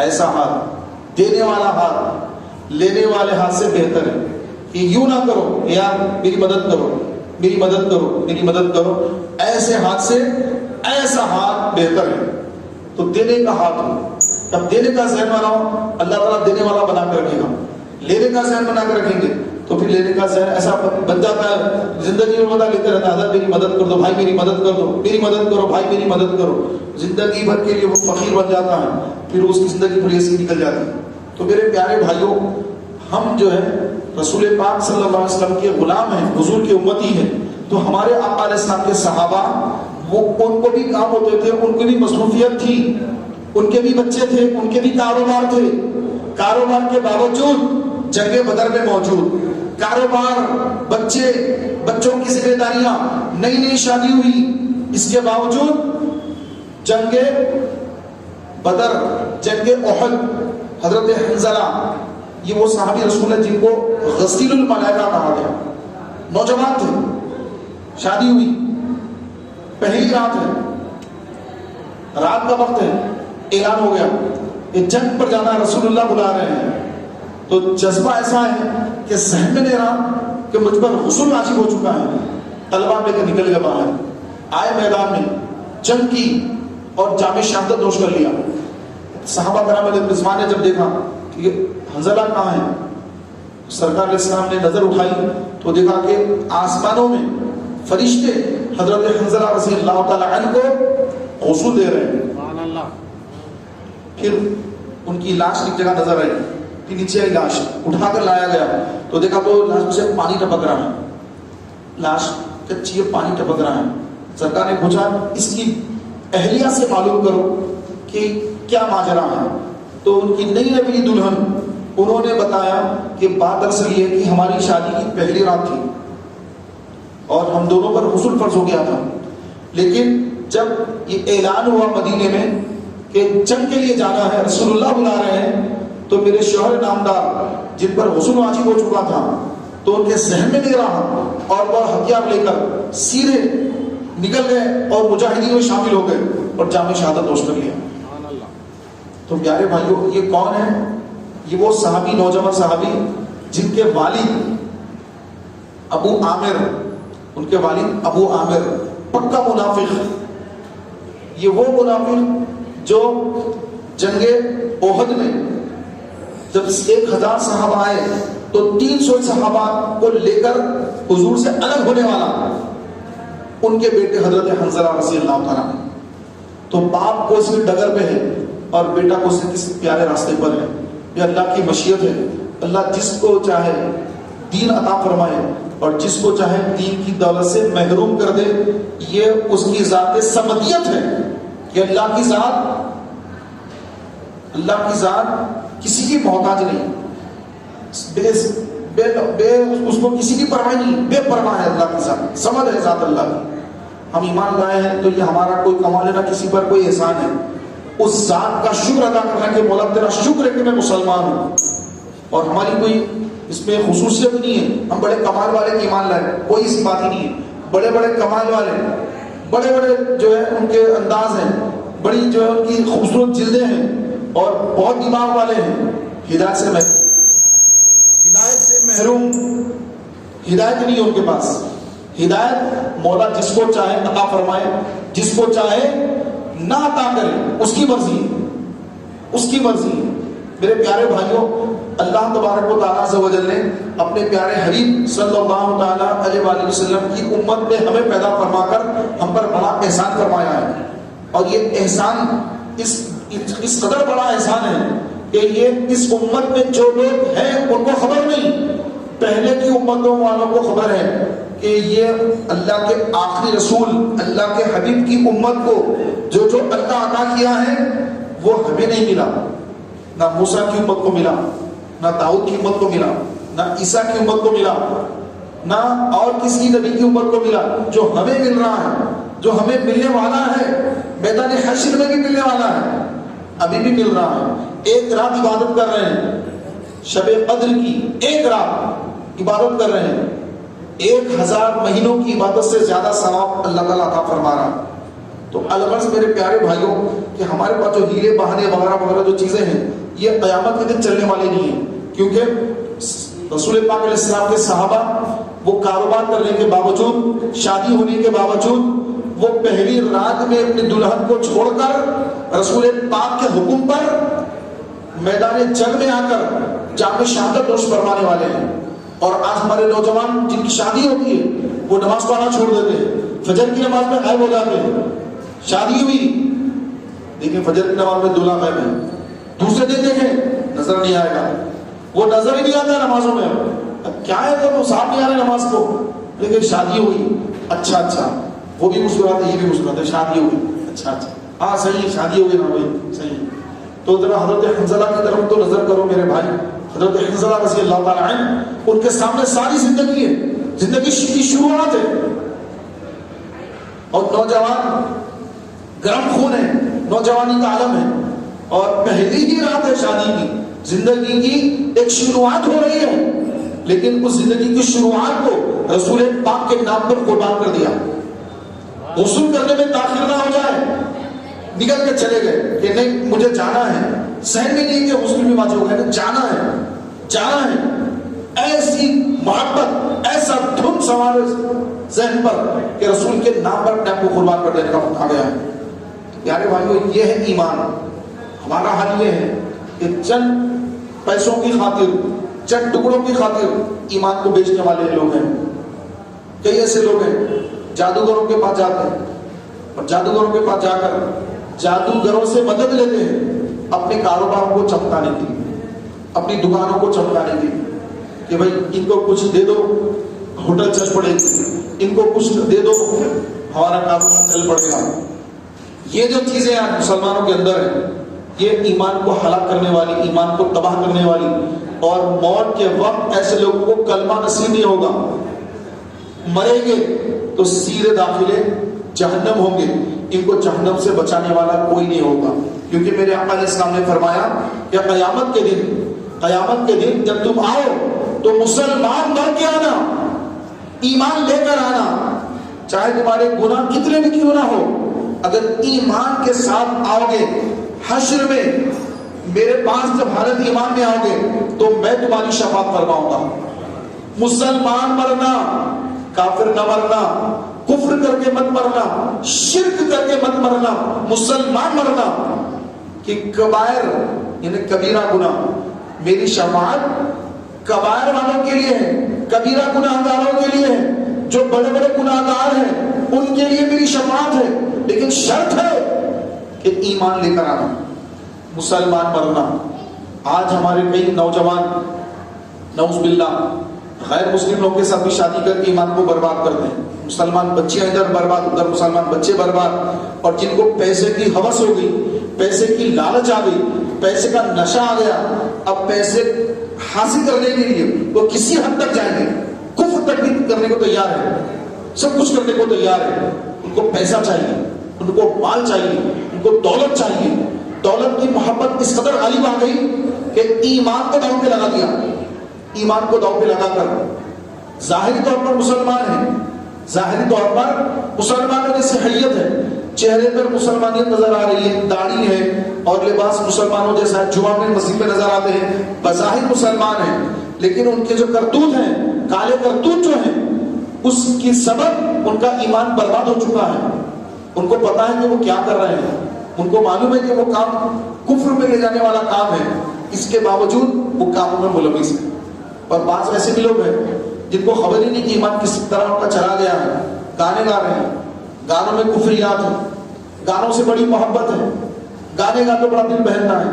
Speaker 1: ایسا ہاتھ دینے والا ہاتھ لینے والے ہاتھ سے بہتر ہے. کہ یوں نہ کرو یار میری مدد کرو, میری مدد کرو, میری مدد کرو, ایسے ہاتھ سے ایسا ہاتھ بہتر ہے. تو دینے کا ہاتھ ہو, تب دینے کا ذہن بناؤ, اللہ تعالیٰ دینے والا بنا کر رکھے گا. لینے کا ذہن بنا کر رکھیں گے تو پھر لینے کا ذہن ایسا بن جاتا ہے, زندگی میں بتا لیتے رہتا ہے حضرت میری مدد کر دو بھائی, میری مدد کر دو, میری مدد کرو بھائی, میری مدد کرو. زندگی بھر کے لیے وہ فقیر بن جاتا ہے, پھر اس کی زندگی پوری ایسی نکل جاتی ہے. تو میرے پیارے بھائیوں, ہم جو ہے رسول پاک صلی اللہ علیہ وسلم کے غلام ہیں, حضور کے امتی ہیں. تو ہمارے آقا علیہ السلام کے صحابہ وہ ان کو بھی کام ہوتے تھے, ان کو بھی مصروفیت تھی, ان کے بھی بچے تھے, ان کے بھی کاروبار تھے. کاروبار کے باوجود جنگ بدر میں موجود, کاروبار, بچے, بچوں کی ذمہ داریاں, نئی نئی شادی ہوئی, اس کے باوجود جنگ بدر, جنگ احد, حضرت حنظلہ, یہ وہ صحابی رسول ہے جن کو غسیل الملائکہ کہا گیا. نوجوان تھے, شادی ہوئی, پہلی رات ہے, رات کا وقت ہے, اعلان ہو گیا کہ جنگ پر جانا, رسول اللہ بلا رہے ہیں. تو جذبہ ایسا ہے کہ ذہن میں نہیں رہا کہ مجھ پر غسل واجب ہو چکا ہے. طلبہ لے کے نکل گئے باہر, آئے میدان میں, جنگ کی اور جام شہادت نوش کر لیا. صحابہ کرام علیہ رضوان نے جب دیکھا کہ حنظلہ کہاں ہے, سرکار علیہ السلام نے نظر اٹھائی تو دیکھا کہ آسمانوں میں فرشتے حضرت حنظلہ رضی اللہ تعالی عنہ کو غسل دے رہے ہیں. پھر ان کی لاش ایک جگہ نظر آئی کہ نیچے آئی لاش, اٹھا کر لایا گیا تو دیکھا تو لاش میں سے پانی ٹپک رہا ہے, لاش کچی ہے, پانی ٹپک رہا ہے. سرکار نے پوچھا اس کی اہلیہ سے معلوم کرو کہ کیا ماجرا ہے. تو ان کی نئی نوی دلہن, انہوں نے بتایا کہ بات اصل یہ کہ ہماری شادی کی پہلی رات تھی اور ہم دونوں پر غسل فرض ہو گیا تھا, لیکن جب یہ اعلان ہوا مدینے میں کہ جنگ کے لیے جانا ہے, رسول اللہ بلا رہے ہیں, تو میرے شوہر نامدار جن پر غسل واجب ہو چکا تھا تو ان کے ذہن میں نہیں رہا اور وہ ہتھیار لے کر سیدھے نکل گئے اور مجاہدین میں شامل ہو گئے اور جام شہادت نوش کر لیا. تو پیارے بھائیوں, یہ کون ہے؟ یہ وہ صحابی, نوجوان صحابی جن کے والد ابو عامر, ان کے والد ابو عامر پکا منافق, یہ وہ منافق جو جنگ احد میں جب 1000 صحابہ آئے تو 300 صحابہ کو لے کر حضور سے الگ ہونے والا ان کے بیٹے حضرت حنظلہ رضی اللہ تعالیٰ. تو باپ کو اس میں ڈگر پہ ہے اور بیٹا کو اس پیارے راستے پر ہے. یہ اللہ کی مشیت ہے, اللہ جس کو چاہے دین عطا فرمائے اور جس کو چاہے دین کی دولت سے محروم کر دے. یہ اس کی ذات صمدیت ہے کہ اللہ کی ذات کسی کی محتاج نہیں, اس کو کسی کی پرواہ نہیں, بے پرواہ ہے اللہ کی ذات, سمد ہے ذات اللہ کی. ہم ایمان لائے ہیں تو یہ ہمارا کوئی کمال ہے نہ کسی پر کوئی احسان ہے. اس ذات کا شکر ادا کرنا کہ مولا تیرا شکر ہے کہ میں مسلمان ہوں, اور ہماری کوئی اس میں خصوصیت نہیں ہے, ہم بڑے کمال والے کی ایمان لائے, کوئی ایسی بات ہی نہیں ہے. بڑے بڑے کمال والے، بڑے بڑے جو ہے ان کے انداز ہیں، بڑی جو ہے ان کی خوبصورت جلدیں ہیں اور بہت دماغ والے ہیں، ہدایت سے محروم، ہدایت نہیں ہے ان کے پاس۔ ہدایت مولا جس کو چاہے عطا فرمائے، جس کو چاہے نہ عطا کرے، اس کی مرضی ہے، اس کی مرضی ہے۔ میرے پیارے بھائیوں، اللہ تبارک و تعالیٰ عز و جل نے اپنے پیارے حبیب صلی اللہ تعالیٰ علیہ وآلہ وسلم کی امت میں ہمیں پیدا فرما کر ہم پر بڑا احسان فرمایا ہے، اور یہ احسان اس قدر بڑا احسان ہے کہ یہ اس امت میں جو لوگ ہیں ان کو خبر نہیں، پہلے کی امتوں والوں کو خبر ہے کہ یہ اللہ کے آخری رسول، اللہ کے حبیب کی امت کو جو جو اللہ عطا کیا ہے وہ ہمیں نہیں ملا، نہ موسیٰ کی امت کو ملا، نہ داؤد کی امت کو ملا، نہ عیسیٰ کی امت کو ملا، نہ اور کسی نبی کی امت کو ملا۔ جو ہمیں مل رہا ہے، جو ہمیں ملنے والا ہے، میدان حشر میں بھی ملنے والا ہے، ابھی بھی مل رہا ہے۔ ایک رات عبادت کر رہے ہیں، شب قدر کی ایک رات عبادت کر رہے ہیں، 1000 مہینوں کی عبادت سے زیادہ ثواب اللہ تعالیٰ عطا فرما رہا ہے۔ تو الغرض میرے پیارے بھائیوں کہ ہمارے پاس جو ہیلے بہانے وغیرہ وغیرہ جو چیزیں ہیں یہ قیامت کے دن چلنے والے نہیں ہیں، کیونکہ رسول پاک علیہ السلام کے صحابہ وہ کاروبار کرنے کے باوجود، شادی ہونے کے باوجود، وہ پہلی رات میں اپنی دلہن کو چھوڑ کر رسول پاک کے حکم پر میدان جنگ میں آ کر جام شہادت نوش فرمانے والے ہیں۔ اور آج ہمارے نوجوان جن کی شادی ہوتی ہے وہ نماز پڑھنا چھوڑ دیتے ہیں، فجر کی نماز میں غائب ہو جاتے ہیں۔ شادی ہوئی، دیکھیں فجر کی نماز میں دلہا غائب ہے، دوسرے دن دیکھیں نظر نہیں آئے گا، وہ نظر ہی نہیں آتا نمازوں میں۔ کیا ہے تو صاحب نہیں آ رہے نماز کو، لیکن شادی ہوئی، اچھا اچھا، وہ بھی مسکراتے یہ بھی مسکراتے، شادی ہوئی، اچھا اچھا، ہاں صحیح شادی ہوئی نا بھائی صحیح۔ تو ذرا حضرت حنظلہ کی طرف تو نظر کرو میرے بھائی، حضرت حنظلہ رضی اللہ تعالیٰ عنہ، ان کے سامنے ساری زندگی ہے، زندگی کی شروعات ہے، اور نوجوان گرم خون ہے، نوجوانی کا عالم ہے، اور پہلی ہی رات ہے شادی کی، زندگی کی ایک شروعات ہو رہی ہے، لیکن اس زندگی کی شروعات کو رسول پاک کے نام پر قربان کر دیا۔ غسل کرنے میں تاخیر نہ ہو جائے، نکل کے چلے گئے کہ نہیں مجھے جانا ہے، سہن میں نہیں کہ غسل بھی واجب ہو گیا، جانا ہے جانا ہے۔ ایسی محبت، ایسا دھن سوار ذہن پر کہ رسول کے نام پر اپنے آپ کو قربان کر دینے کا وقت آ گیا ہے۔ پیارے بھائیو، یہ ہے ایمان۔ ہمارا حال یہ ہے کہ چند پیسوں کی خاطر، چند ٹکڑوں کی خاطر ایمان کو بیچنے والے لوگ ہیں۔ کئی ایسے لوگ ہیں جادوگروں کے پاس جاتے ہیں، اور جادوگروں کے پاس جا کر جادوگروں سے مدد لیتے ہیں اپنے کاروباروں کو چمکانے کے لیے، اپنی دکانوں کو چمکانے کے لیے، کہ بھائی ان کو کچھ دے دو ہوٹل چل پڑے گی، ان کو کچھ دے دو ہمارا کاروبار چل پڑے گا۔ یہ جو چیزیں آج مسلمانوں کے اندر ہیں، یہ ایمان کو ہلاک کرنے والی، ایمان کو تباہ کرنے والی، اور موت کے وقت ایسے لوگوں کو کلمہ نصیب نہیں ہوگا، مریں گے تو سیدھے داخلے جہنم ہوں گے، ان کو جہنم سے بچانے والا کوئی نہیں ہوگا۔ کیونکہ میرے آقا علیہ السلام نے فرمایا کہ قیامت کے دن جب تم آؤ تو مسلمان مر کے آنا، ایمان لے کر آنا، چاہے تمہارے گناہ کتنے بھی کیوں نہ ہو، اگر ایمان کے ساتھ آؤ گے حشر میں میرے پاس جب حالت ایمان میں آؤ گے تو میں تمہاری شفاعت فرماؤں گا۔ مسلمان مرنا، کافر نہ مرنا، کفر کر کے مت مرنا، شرک کر کے مت مرنا، مسلمان مرنا کہ کبائر یعنی کبیرہ گناہ، میری شفاعت کبائر والوں کے لیے ہے، کبیرہ گناہ گاروں کے لیے ہے، جو بڑے بڑے گناہ گار ہیں ان کے لیے میری شفاعت ہے، لیکن شرط ہے کہ ایمان لے کر آنا، مسلمان مرنا۔ آج ہمارے کئی نوجوان نعوذ باللہ غیر مسلم لوگوں کے ساتھ بھی شادی کر کے ایمان کو برباد کرتے ہیں، مسلمان بچیاں ادھر برباد، ادھر مسلمان بچے برباد، اور جن کو پیسے کی ہوس ہو گئی، پیسے کی لالچ آ گئی، پیسے کا نشہ آ گیا، اب پیسے حاصل کرنے کے لیے وہ کسی حد تک جائیں گے، کفر تک بھی کرنے کو تیار ہے، سب کچھ کرنے کو تیار ہے۔ ان کو پیسہ چاہیے، ان کو مال چاہیے، ان کو دولت چاہیے، دولت کی محبت اس قدر غالب آ گئی کہ ایمان کو داؤ پہ لگا دیا، ایمان کو داؤ پہ لگا کر ظاہری طور پر مسلمان ہیں ظاہری طور پر مسلمانوں کی صحیحت ہے، چہرے پر مسلمانیت نظر آ رہی ہے، داڑھی ہے اور لباس مسلمانوں جیسا ہے، جمعہ میں مسجد میں نظر آتے ہیں، بظاہر مسلمان ہیں، لیکن ان کے جو کرتوت ہیں، کالے کرتوت جو ہیں، اس کی سبب ان کا ایمان برباد ہو چکا ہے۔ ان کو پتا ہے کہ وہ کیا کر رہے ہیں، ان کو معلوم ہے کہ وہ کام کفر میں لے جانے والا کام ہے، اس کے باوجود وہ کاموں میں ملوث ہیں۔ اور بعض ایسے بھی لوگ ہیں جن کو خبر ہی نہیں کہ ایمان کس طرح ان کا چلا گیا ہے، گانے گا رہے ہیں، گانوں میں کفریات ہیں، گانوں سے بڑی محبت ہے، گانے گا تو بڑا دل بہلنا ہے،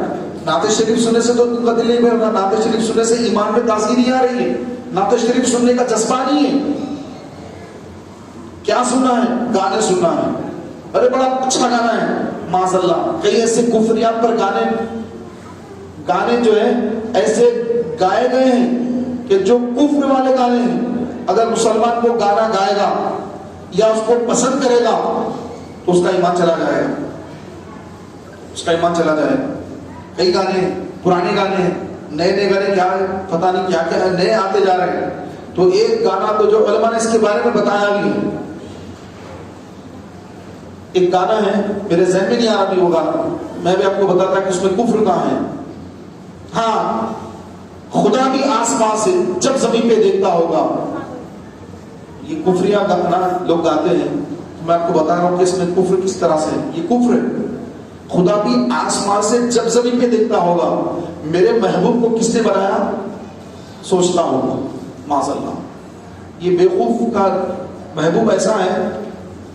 Speaker 1: نعت شریف سننے سے تو ان کا دل نہیں بہل رہا، نعت شریف سننے سے ایمان میں تازگی نہیں آ رہی ہے، نعت شریف سننے کا جذبہ نہیں ہے۔ کیا سننا ہے؟ گانے سننا ہے، ارے بڑا اچھا گانا ہے، معاذ اللہ کئی ایسے کفریات پر گانے جو ہے ایسے گائے گئے ہیں کہ جو کفر والے گانے ہیں، اگر مسلمان کو گانا گائے گا یا اس کو پسند کرے گا تو اس کا ایمان چلا جائے گا، اس کا ایمان چلا جائے گا۔ کئی گانے پرانے گانے ہیں، نئے گانے کیا ہے پتہ نہیں کیا کیا ہے، نئے آتے جا رہے ہیں۔ تو ایک گانا تو جو علماء نے اس کے بارے میں بتایا بھی ہے، ایک گانا ہے میرے ذہن میں نہیں آ رہا بھی وہ گانا، میں بھی آپ کو بتاتا کہ اس میں کفر کہاں ہے۔ ہاں، خدا بھی آسمان سے جب زمین پہ دیکھتا ہوگا، یہ کفریہ گانا لوگ گاتے ہیں، میں آپ کو بتا رہا ہوں کہ اس میں کفر کس طرح سے ہے۔ یہ کفر ہے، خدا بھی آسمان سے جب زمین پہ دیکھتا ہوگا میرے محبوب کو کس نے بنایا سوچتا ہوگا، معاذ اللہ۔ یہ بیوقوف کا محبوب ایسا ہے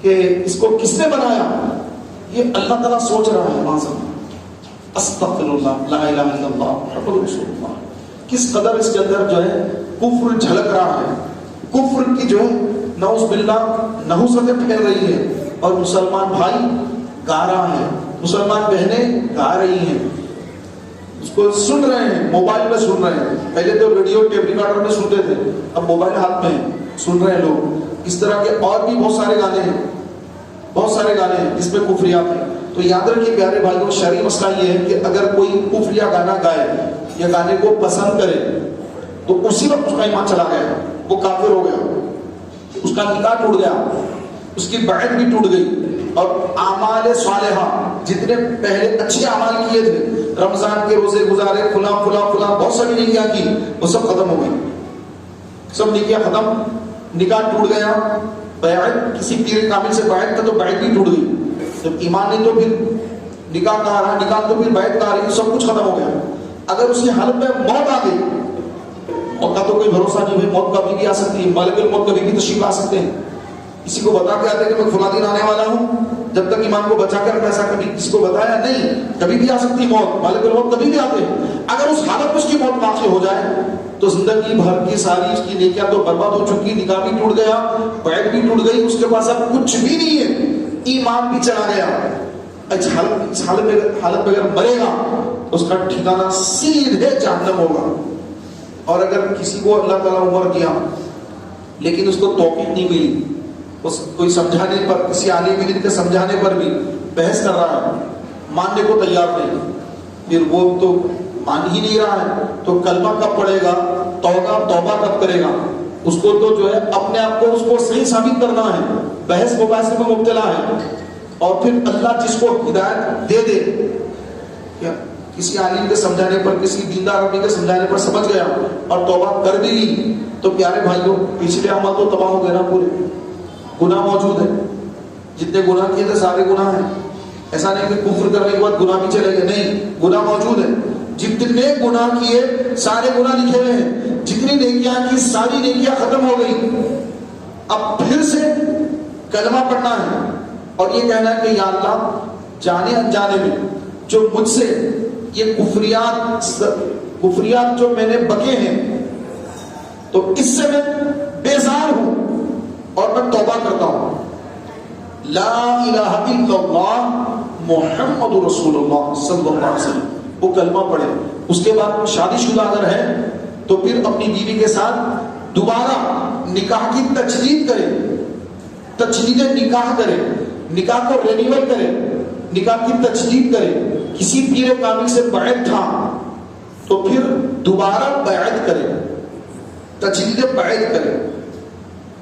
Speaker 1: کہ اس کو کس نے بنایا، یہ اللہ تعالیٰ سوچ رہا ہے، معاذ اللہ۔ استغفر اللہ، لا الہ الا اللہ محمد رسول اللہ۔ کس قدر اس کے اندر جو ہے کفر جھلک رہا ہے، کفر کی جو ہے نعوذ باللہ نحوستیں پھیل رہی ہے، اور مسلمان بھائی گا رہا ہے، مسلمان بہنیں گا رہی ہیں، اس کو سن رہے ہیں، موبائل میں سن رہے ہیں۔ پہلے تو ریڈیو ٹیپ ریکارڈر میں سنتے تھے، اب موبائل ہاتھ میں سن رہے ہیں لوگ۔ اس طرح کے اور بھی بہت سارے گانے ہیں، بہت سارے گانے ہیں جس میں کفریات ہیں۔ تو یاد رکھیے پیارے بھائیوں، شرعی مسئلہ یہ ہے کہ اگر کوئی کفریہ گانا گائے یا گانے کو پسند کرے تو اسی وقت اس کا ایمان چلا گیا، وہ کافر ہو گیا، اس کا نکاح ٹوٹ گیا، اس کی بیعت بھی ٹوٹ گئی، اور اعمال صالحہ جتنے پہلے اچھے اعمال کیے تھے، رمضان کے روزے گزارے، فلاں فلاں فلاں بہت ساری نیکیاں کی، وہ سب ختم ہو گئی، سب نیکیاں ختم، نکاح ٹوٹ گیا، بیعت کسی پیر کامل سے بیعت کا تو بیعت بھی ٹوٹ گئی، جب ایمان نہیں تو پھر نکاح کہا رہا، نکاح تو پھر بیعت کہا رہی، سب کچھ ختم ہو گیا۔ اگر اس کی حالت میں موت آ گئی، موت کا تو کوئی بھروسہ نہیں ہے، موت کبھی بھی آ سکتی ہے، مالک الموت کبھی بھی تشریف آ سکتے ہیں، کسی کو بتا کے آتے کہ میں فلاں دن آنے والا ہوں، جب تک ایمان کو بچا کر ایسا کبھی کسی کو بتایا نہیں، کبھی بھی آ سکتی موت، مالک الموت کبھی بھی آتے ہیں۔ اگر اس حالت میں اس کی موت واقع ہو جائے تو زندگی بھر کی ساری اس کی نیکیاں تو برباد ہو چکی، نکاح بھی ٹوٹ گیا، بیعت بھی ٹوٹ گئی، اس کے پاس اب کچھ بھی نہیں ہے، ایمان بھی چلا گیا۔ اس حالت میں اگر مرے گا اس کا ٹھکانہ سیدھے جہنم ہوگا۔ اور اگر کسی کو اللہ تعالیٰ عمر دیا لیکن اس کو توفیق نہیں ملی، اس کوئی سمجھانے پر، کسی عالم علم کے سمجھانے پر بھی بحث کر رہا ہے، ماننے کو تیار نہیں، پھر وہ تو مان ہی نہیں رہا ہے، تو کلمہ کب پڑھے گا، توبہ کب کرے گا؟ اس کو تو جو ہے اپنے آپ کو اس کو صحیح ثابت کرنا ہے، بحث مباحثے میں مبتلا ہے، اور پھر اللہ جس کو ہدایت دے دے، کیا کسی عالم کے سمجھانے پر، کسی دیندار آدمی کے سمجھانے پر سمجھ گیا اور توبہ کر بھی لی، تو پیارے بھائیوں پچھلے عمل تو تباہ ہو گئے نا پورے، گناہ موجود ہے، جتنے گناہ کیے تھے سارے گناہ ہیں، ایسا نہیں کہ کفر کرنے کے بعد گناہ بھی چلے گئے، نہیں، گناہ موجود ہے، جتنے گناہ کیے سارے گناہ لکھے ہوئے ہیں، جتنی نیکیاں کی ساری نیکیاں ختم ہو گئی، اب پھر سے کلمہ پڑھنا ہے اور یہ کہنا ہے کہ یا اللہ جانے انجانے میں جو مجھ سے یہ کفریات جو میں نے بکے ہیں تو اس سے میں بیزار ہوں اور میں توبہ کرتا ہوں، لا الہ الا اللہ محمد رسول اللہ صلی اللہ علیہ وسلم، وہ کلمہ پڑھے۔ اس کے بعد شادی شدہ اگر ہے تو پھر اپنی بیوی کے ساتھ دوبارہ نکاح کی تجدید کرے، تجدید نکاح کرے، نکاح کو رینیول کرے، نکاح کی تجدید کرے۔ کسی پیر کامل سے بیعت تھا تو پھر دوبارہ بیعت کرے، تجدید بیعت کرے،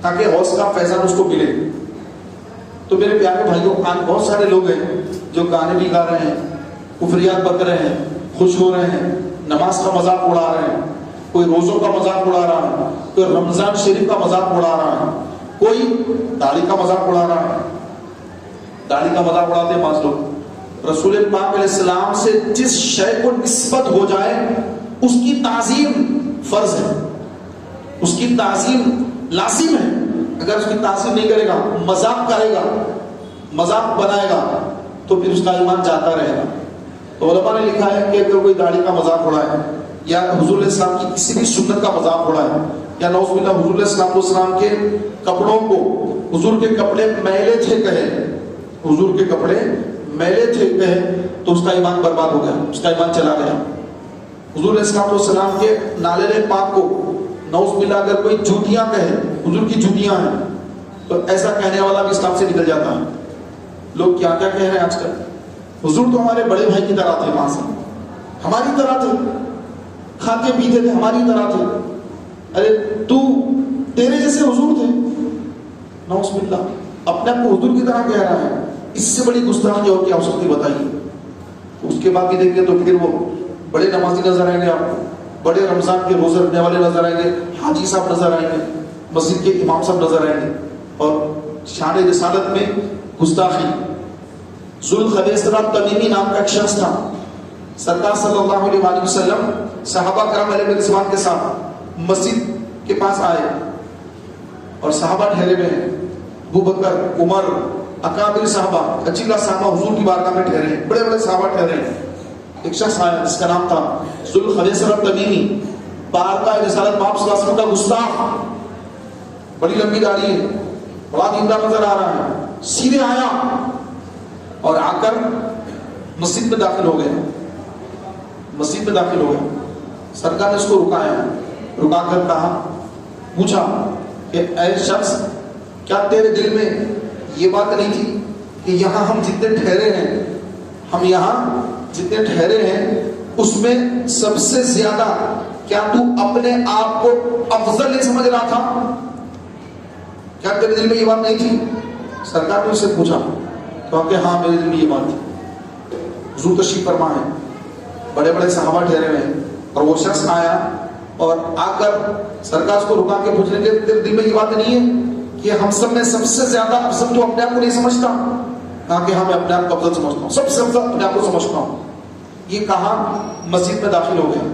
Speaker 1: تاکہ حوض کا فیضان اس کو ملے. تو میرے پیارے بھائیوں، آج بہت سارے لوگ ہیں جو گانے بھی گا رہے ہیں، کفریات بک رہے ہیں، خوش ہو رہے ہیں، نماز کا مذاق اڑا رہے ہیں، کوئی روزوں کا مذاق اڑا رہا ہے، کوئی رمضان شریف کا مذاق اڑا رہا ہے، کوئی داڑھی کا مذاق اڑا رہا ہے. داڑھی کا مذاق اڑاتے ہیں بعض لوگ. رسول پاک علیہ السلام سے جس شے کو نسبت ہو جائے اس کی تعظیم فرض ہے، اس کی تعظیم لازم ہے. اگر اس کی تعظیم نہیں کرے گا، مذاق کرے گا، مذاق بنائے گا، تو پھر اس کا ایمان جاتا رہے گا. تو علماء نے لکھا ہے کہ اگر کوئی داڑھی کا مذاق اڑائے یا حضور علیہ السلام کی کسی بھی سنت کا مذاق اڑائے یا نعوذ باللہ حضور علیہ السلام کے کپڑوں کو حضور کے کپڑے میلے تھے کہے، حضور کے کپڑے میلے تھے کہے، تو اس کا ایمان برباد ہو گیا، اس کا ایمان چلا گیا. حضور علیہ السلام کے نالے پاک کو نعوذ باللہ اگر کوئی جوتیاں کہے، حضور کی جوتیاں ہیں، تو ایسا کہنے والا بھی اسلام سے نکل جاتا ہے. لوگ کیا کیا کہہ رہے ہیں آج کل. حضور تو ہمارے بڑے بھائی کی طرح تھے، وہاں سے ہماری طرح تھے، کھاتے پیتے تھے ہماری طرح تھے. ارے تو تیرے جیسے حضور تھے. نعوذ باللہ اپنے آپ کو حضور کی طرح کہہ رہا ہے. اس سے بڑی گستاخی اور کیا ہو سکتی بتائیے. اس کے بعد بھی دیکھیں تو پھر وہ بڑے نمازی نظر آئیں گے، آپ کو بڑے رمضان کے روزے رکھنے والے نظر آئیں گے، حاجی صاحب نظر آئیں گے، مسجد کے امام صاحب نظر آئیں گے. اور شان رسالت میں گستاخی. ذوالخویصرہ تمیمی نام کا ایک شخص تھا. سرکار صلی اللہ علیہ وآلہ وسلم صحابہ کرام علیہ رضوان کے ساتھ مسجد کے پاس آئے اور صحابہ ٹھہرے ہوئے ہیں. ابو بکر، عمر، اکابر صحابہ، اچیلا صحابہ حضور کی بارگاہ میں ٹھہرے ہیں، بڑے بڑے صحابہ ٹھہرے ہیں. ایک شخص آیا جس کا نام تھا ذوالخویصرہ تمیمی، بارگاہ رسالت باپ صلی اللہ علیہ وسلم کا گستاخ. بڑی لمبی داڑھی ہے، بڑا دیندار نظر آ رہا ہے. سیدھے آیا اور آ کر مسجد میں داخل ہو گیا. مسجد میں داخل ہو گیا. سرکار نے اس کو رکایا، رکا کر کہا، پوچھا کہ اے شخص، کیا تیرے دل میں یہ بات نہیں تھی کہ یہاں ہم جتنے ٹھہرے ہیں، ہم یہاں جتنے ٹھہرے ہیں اس میں سب سے زیادہ کیا تو اپنے آپ کو افضل نہیں سمجھ رہا تھا؟ کیا تیرے دل میں یہ بات نہیں تھی؟ سرکار نے اس سے پوچھا کہ ہاں میرے دل میں یہ بات تھی. حضور تشریف فرما ہے، بڑے بڑے صحابہ ٹھہرے ہوئے ہیں اور وہ شخص آیا اور آ کر سرکار اس کو رکا کے پوچھنے کے تیرے دل میں یہ بات نہیں ہے کہ ہم سب میں سب سے زیادہ افضل تو اپنے آپ کو نہیں سمجھتا؟ کہا کہ ہاں میں اپنے آپ کو افضل سمجھتا ہوں، سب سے افضل اپنے آپ کو سمجھتا ہوں. یہ کہا مسجد میں داخل ہو گیا،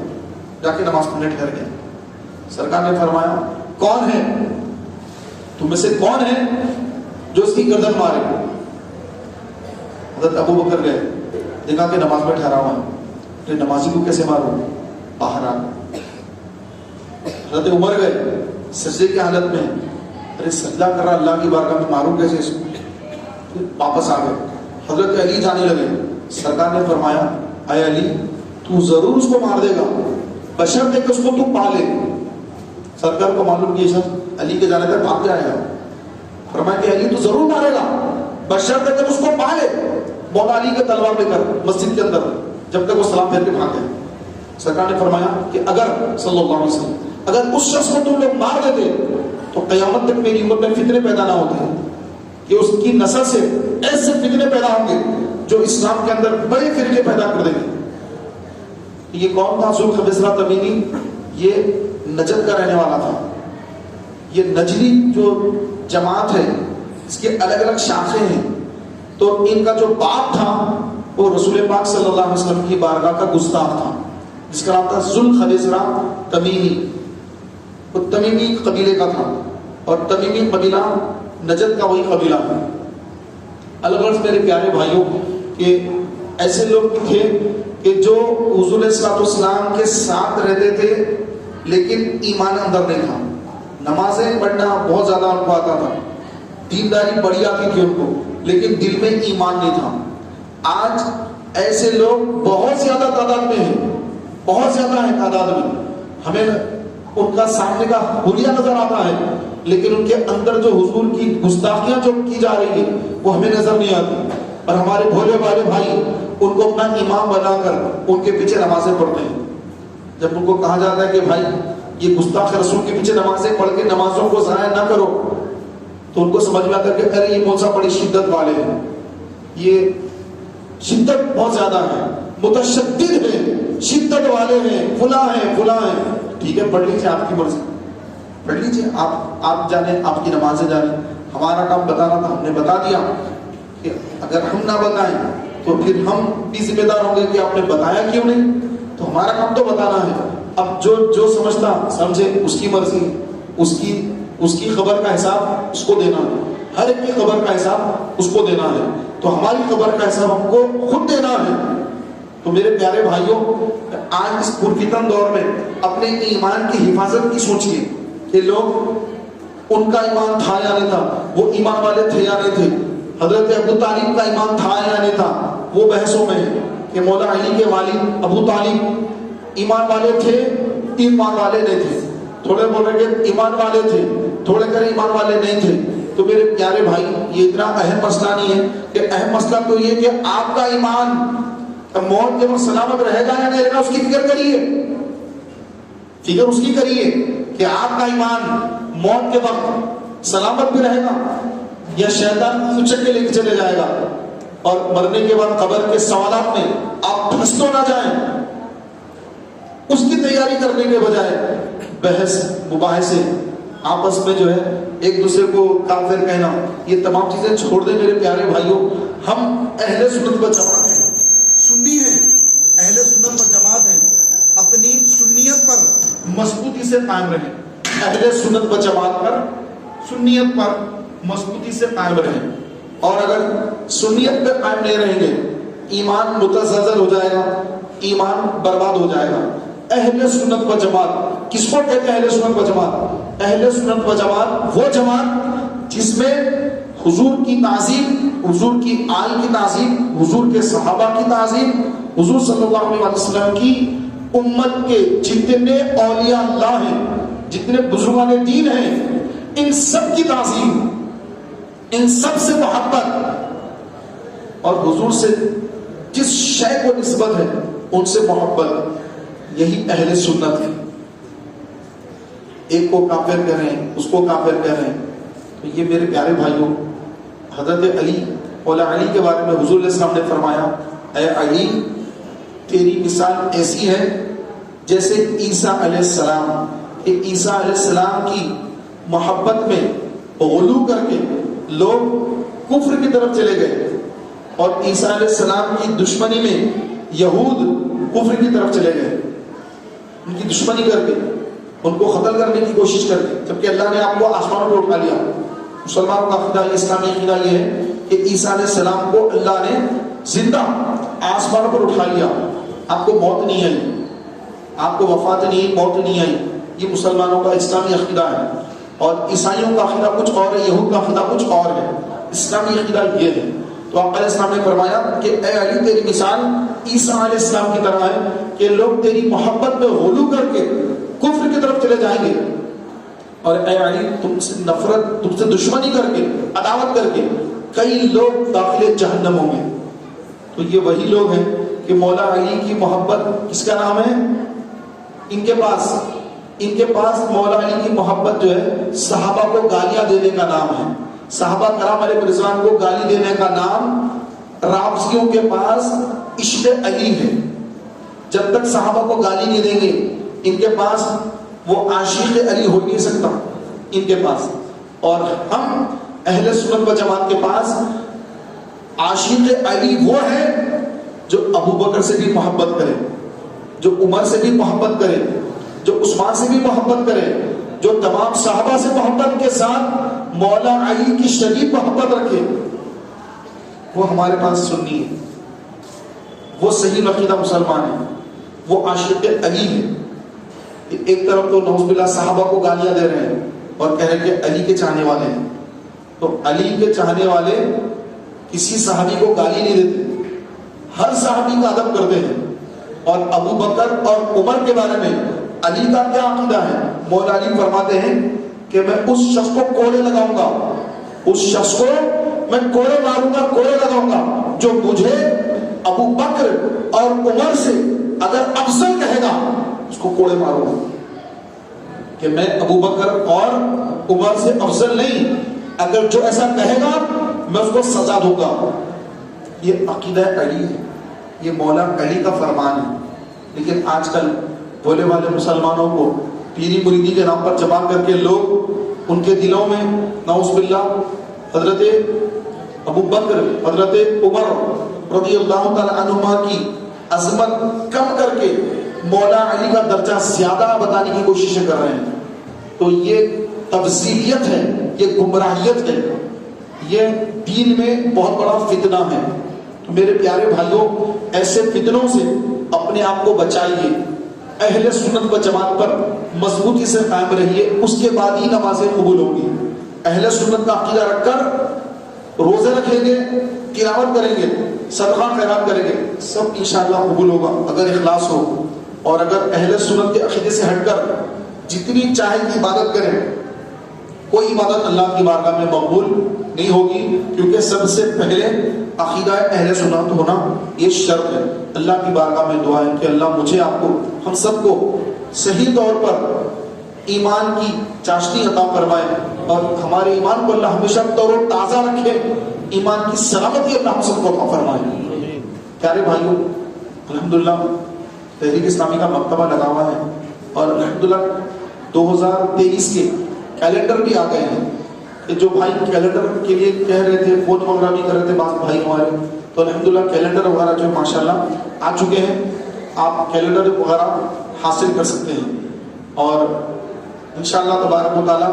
Speaker 1: جا کے نماز پڑھنے ٹھہر گیا. سرکار نے فرمایا، کون ہے تم میں سے، کون ہے جو اس کی گردن مارے؟ حضرت ابو بکر گئے، دیکھا کہ نماز میں ٹھہرا ہوا ہے، تو نمازی کو کیسے ماروں؟ باہر آ. حضرت عمر گئے سجدے کی حالت میں، ارے سجدہ کر رہا اللہ کی بارگاہ میں، ماروں کیسے اس کو؟ واپس آ گئے. حضرت علی جانے لگے. سرکار نے فرمایا، اے علی تو ضرور اس کو مار دے گا بشرطے کہ اس کو تو پالے. سرکار کو معلوم کہ شخص علی کے جانے تک بھاگ جائے گا. فرمایا کہ علی تو ضرور مارے گا بشرطے کہ اس کو پالے. مولا علی کے تلوار لے کر مسجد کے اندر جب تک وہ سلام پھیر کے بھاگ گئے. سرکار نے فرمایا کہ اگر صلی اللہ علیہ وسلم اگر اس شخص کو تم لوگ مار دیتے تو قیامت تک میری امت میں فتنے پیدا نہ ہوتے کہ اس کی نسل سے ایسے فتنے پیدا ہوں گے جو اسلام کے اندر بڑے فرقے پیدا کر دیں گے. یہ کون تھا؟ ذوالخویصرہ تمیمی. یہ نجد کا رہنے والا تھا. یہ نجدی جو جماعت ہے اس کے الگ الگ شاخیں ہیں. تو ان کا جو باپ تھا وہ رسول پاک صلی اللہ علیہ وسلم کی بارگاہ کا گستاخ تھا، جس کا نام تھا ذوالخویصرہ تمیمی. وہ تمیمی قبیلے کا تھا اور تمیمی قبیلہ نجد کا وہی قبیلہ ہے. الغرض میرے پیارے بھائیوں کہ ایسے لوگ تھے کہ جو حضور علیہ السلام کے ساتھ رہتے تھے لیکن ایمان اندر نہیں تھا. نمازیں پڑھنا بہت زیادہ ان کو آتا تھا، دینداری بڑی آتی تھی ان کو، لیکن دل میں ایمان نہیں تھا. آج ایسے لوگ بہت زیادہ تعداد میں ہیں، بہت زیادہ ہیں تعداد میں. ہمیں ان کا سامنے کا حلیہ نظر آتا ہے لیکن ان کے اندر جو حضور کی گستاخیاں جو کی جا رہی ہیں وہ ہمیں نظر نہیں آتی. اور ہمارے بھولے والے بھائی ان کو اپنا امام بنا کر ان کے پیچھے نمازیں پڑھتے ہیں. جب ان کو کہا جاتا ہے کہ بھائی یہ گستاخ رسول کے پیچھے نمازیں پڑھ کے نمازوں کو ضائع نہ کرو. تو ان کو سمجھ میں آتا ہے کہ ارے یہ مولوی صاحب بڑی شدت والے ہیں, یہ شدت بہت زیادہ ہے, متشدد ہے, شدت والے ہیں, فلاں ہیں. ٹھیک ہے, پڑھ لیجیے, آپ کی مرضی, پڑھ لیجیے, آپ جانے, آپ کی نمازیں جانے. ہمارا کام بتانا تھا, ہم نے بتا دیا. کہ اگر ہم نہ بتائیں تو پھر ہم بھی ذمہ دار ہوں گے کہ آپ نے بتایا کیوں نہیں. تو ہمارا کام تو بتانا ہے. اب جو سمجھتا سمجھے, اس کی مرضی, اس کی خبر کا حساب اس کو دینا ہے. ہر ایک کی خبر کا حساب اس کو دینا ہے. تو ہماری خبر کا حساب ہم کو خود دینا ہے. تو میرے پیارے بھائیوں, آج اس پرفتن دور میں اپنے ایمان کی حفاظت کی سوچیے کہ لوگ ان کا ایمان تھا یا نہیں تھا, وہ ایمان والے تھے یا نہیں تھے. حضرت ابو طالب کا ایمان تھا یا نہیں تھا, وہ بحثوں میں ہے کہ مولا علی کے والد ابو طالب ایمان والے تھے, ایمان والے نہیں تھے. تھوڑے بول رہے کہ ایمان والے تھے, تھوڑے کرے ایمان والے نہیں تھے. تو میرے پیارے بھائی, یہ اتنا اہم مسئلہ نہیں ہے. کہ اہم مسئلہ تو یہ کہ آپ کا ایمان موت کے وقت سلامت رہے گا یا نہیں رہے گا, اس کی فکر کریے. فکر اس کی کریے کہ آپ کا ایمان موت کے وقت سلامت بھی رہے گا یا شیطان اچک کے لے کے چلے جائے گا, اور مرنے کے بعد قبر کے سوالات میں آپ پھنس تو نہ جائیں. اس کی تیاری کرنے کے بجائے بحث مباحثے آپس میں جو ہے ایک دوسرے کو کافر کہنا, یہ تمام چیزیں چھوڑ دیں میرے پیارے بھائیوں. ہم اہل سنت و جماعت ہیں, سنی ہیں, اہل سنت و جماعت ہیں. اپنی سنیت پر مضبوطی سے قائم رہیں. اہل سنت و جماعت پر, سنیت پر مضبوطی سے قائم رہیں. اور اگر سنیت پہ قائم نہیں رہیں گے, ایمان متزلزل ہو جائے گا, ایمان برباد ہو جائے گا. اہل سنت و جماعت کس کو کہتے ہیں؟ اہل سنت و جماعت, اہل سنت و جماعت وہ جماعت جس میں حضور کی تعظیم, حضور کی آل کی تعظیم, حضور کے صحابہ کی تعظیم, حضور صلی اللہ علیہ وسلم کی امت کے جتنے اولیاء اللہ ہیں, جتنے بزرگان دین ہیں, ان سب کی تعظیم, ان سب سے محبت, اور حضور سے جس شے کو نسبت ہے ان سے محبت, یہی اہل سنت ہے. ایک کو کافر کریں, اس کو کافر کریں. تو یہ میرے پیارے بھائیوں, حضرت علی, مولا علی کے بارے میں حضور علیہ السلام نے فرمایا, اے علی تیری مثال ایسی ہے جیسے عیسیٰ علیہ السلام. کہ عیسیٰ علیہ السلام کی محبت میں غلو کر کے لوگ کفر کی طرف چلے گئے, اور عیسیٰ علیہ السلام کی دشمنی میں یہود کفر کی طرف چلے گئے, ان کی دشمنی کر کے ان کو قتل کرنے کی کوشش کر کے, جبکہ اللہ نے آپ کو آسمانوں پر اٹھا لیا. مسلمانوں کا عقیدہ, اسلامی عقیدہ یہ ہے کہ عیسیٰ علیہ السلام کو اللہ نے زندہ آسمانوں پر اٹھا لیا. آپ کو موت نہیں آئی, آپ کو وفات نہیں, موت نہیں آئی. یہ مسلمانوں کا اسلامی عقیدہ ہے. اور عیسائیوں کا عقیدہ کچھ اور ہے, یہود کا عقیدہ کچھ اور ہے. اسلامی عقیدہ یہ ہے. تو آقا علیہ السلام نے فرمایا کہ اے علی تیری مثال عیسیٰ علیہ السلام کی طرح ہے کہ لوگ تیری محبت میں غلو کر کے کفر کی طرف چلے جائیں گے, اور اے علی تم سے نفرت, تم سے دشمنی کر کے, عداوت کر کے کئی لوگ داخل جہنم ہوں گے. تو یہ وہی لوگ ہیں کہ مولا علی کی محبت کس کا نام ہے؟ ان کے پاس مولا علی کی محبت جو ہے صحابہ کو گالیاں دینے کا نام ہے. صحابہ کرام علیہ رضوان کو گالی دینے کا نام رافضیوں کے پاس عشق علی ہے. جب تک صحابہ کو گالی نہیں دیں گے ان کے پاس وہ عاشق علی ہو نہیں سکتا ان کے پاس. اور ہم اہل سنت و جماعت کے پاس عاشق علی وہ ہے جو ابو بکر سے بھی محبت کرے, جو عمر سے بھی محبت کرے, جو عثمان سے بھی محبت کرے, جو تمام صحابہ سے محبت کے ساتھ مولا علی کی شدید محبت رکھے. وہ ہمارے پاس سنی ہے, وہ صحیح عقیدہ مسلمان ہے, وہ عاشق علی ہے. ایک طرف تو نعوذ باللہ صحابہ کو گالیاں دے رہے ہیں اور کہہ رہے ہیں کہ علی کے چاہنے والے ہیں. تو علی کے چاہنے والے کسی صحابی کو گالی نہیں دیتے, ہر صحابی کا ادب کرتے ہیں. اور ابو بکر اور عمر کے بارے میں علی کا کیا عقیدہ ہے؟ مولا علی فرماتے ہیں کہ میں اس شخص کو کوڑے لگاؤں گا, اس شخص کو میں کوڑے ماروں گا, کوڑے لگاؤں گا جو مجھے ابو بکر اور عمر سے اگر افضل کہے گا, اس کو کوڑے ماروں گا. کہ میں ابو بکر اور عمر سے افضل نہیں، اگر جو ایسا کہے گا میں اس کو سزا دوں گا. یہ عقیدہ علی ہے، یہ مولا علی کا فرمان ہے. لیکن آج کل بولے والے مسلمانوں کو پیری مریدی کے نام پر جمع کر کے لوگ ان کے دلوں میں نعوذ باللہ حضرت ابو بکر، حضرت عمر رضی اللہ تعالی عنہما کی عظمت کم کر کے مولا علی کا درجہ زیادہ بتانے کی کوششیں کر رہے ہیں. تو یہ تفضیلیت ہے، یہ گمراہیت ہے، یہ دین میں بہت بڑا فتنہ ہے. تو میرے پیارے بھائیوں، ایسے فتنوں سے اپنے آپ کو بچائیے، اہل سنت و جماعت پر مضبوطی سے قائم رہیے، اس کے بعد ہی نمازیں قبول ہوگی. اہل سنت کا عقیدہ رکھ کر روزے رکھیں گے، تلاوت کریں گے، صدقہ خیرات کریں گے، سب انشاءاللہ قبول ہوگا اگر اخلاص ہو. اور اگر اہل سنت کے عقیدے سے ہٹ کر جتنی چاہے کی عبادت کریں، کوئی عبادت اللہ کی بارگاہ میں مقبول نہیں ہوگی، کیونکہ سب سے پہلے عقیدہ اہل سنت ہونا یہ شرط ہے. اللہ کی بارگاہ میں دعا ہے کہ اللہ مجھے، آپ کو، ہم سب کو صحیح طور پر ایمان کی چاشنی عطا فرمائے، اور ہمارے ایمان کو اللہ ہمیشہ تر و تازہ رکھے، ایمان کی سلامتی اللہ ہم سب کو عطا فرمائے. پیارے بھائیوں، الحمدللہ تحریک اسلامی کا مکتبہ لگا ہوا ہے، اور الحمدللہ 2023 کے کیلنڈر بھی آ گئے ہیں. جو بھائی کیلنڈر کے لیے کہہ رہے تھے، فون وغیرہ بھی کر رہے تھے بعض بھائی ہمارے، تو الحمدللہ کیلنڈر وغیرہ جو ماشاءاللہ آ چکے ہیں. آپ کیلنڈر وغیرہ حاصل کر سکتے ہیں. اور انشاءاللہ تبارک و تعالی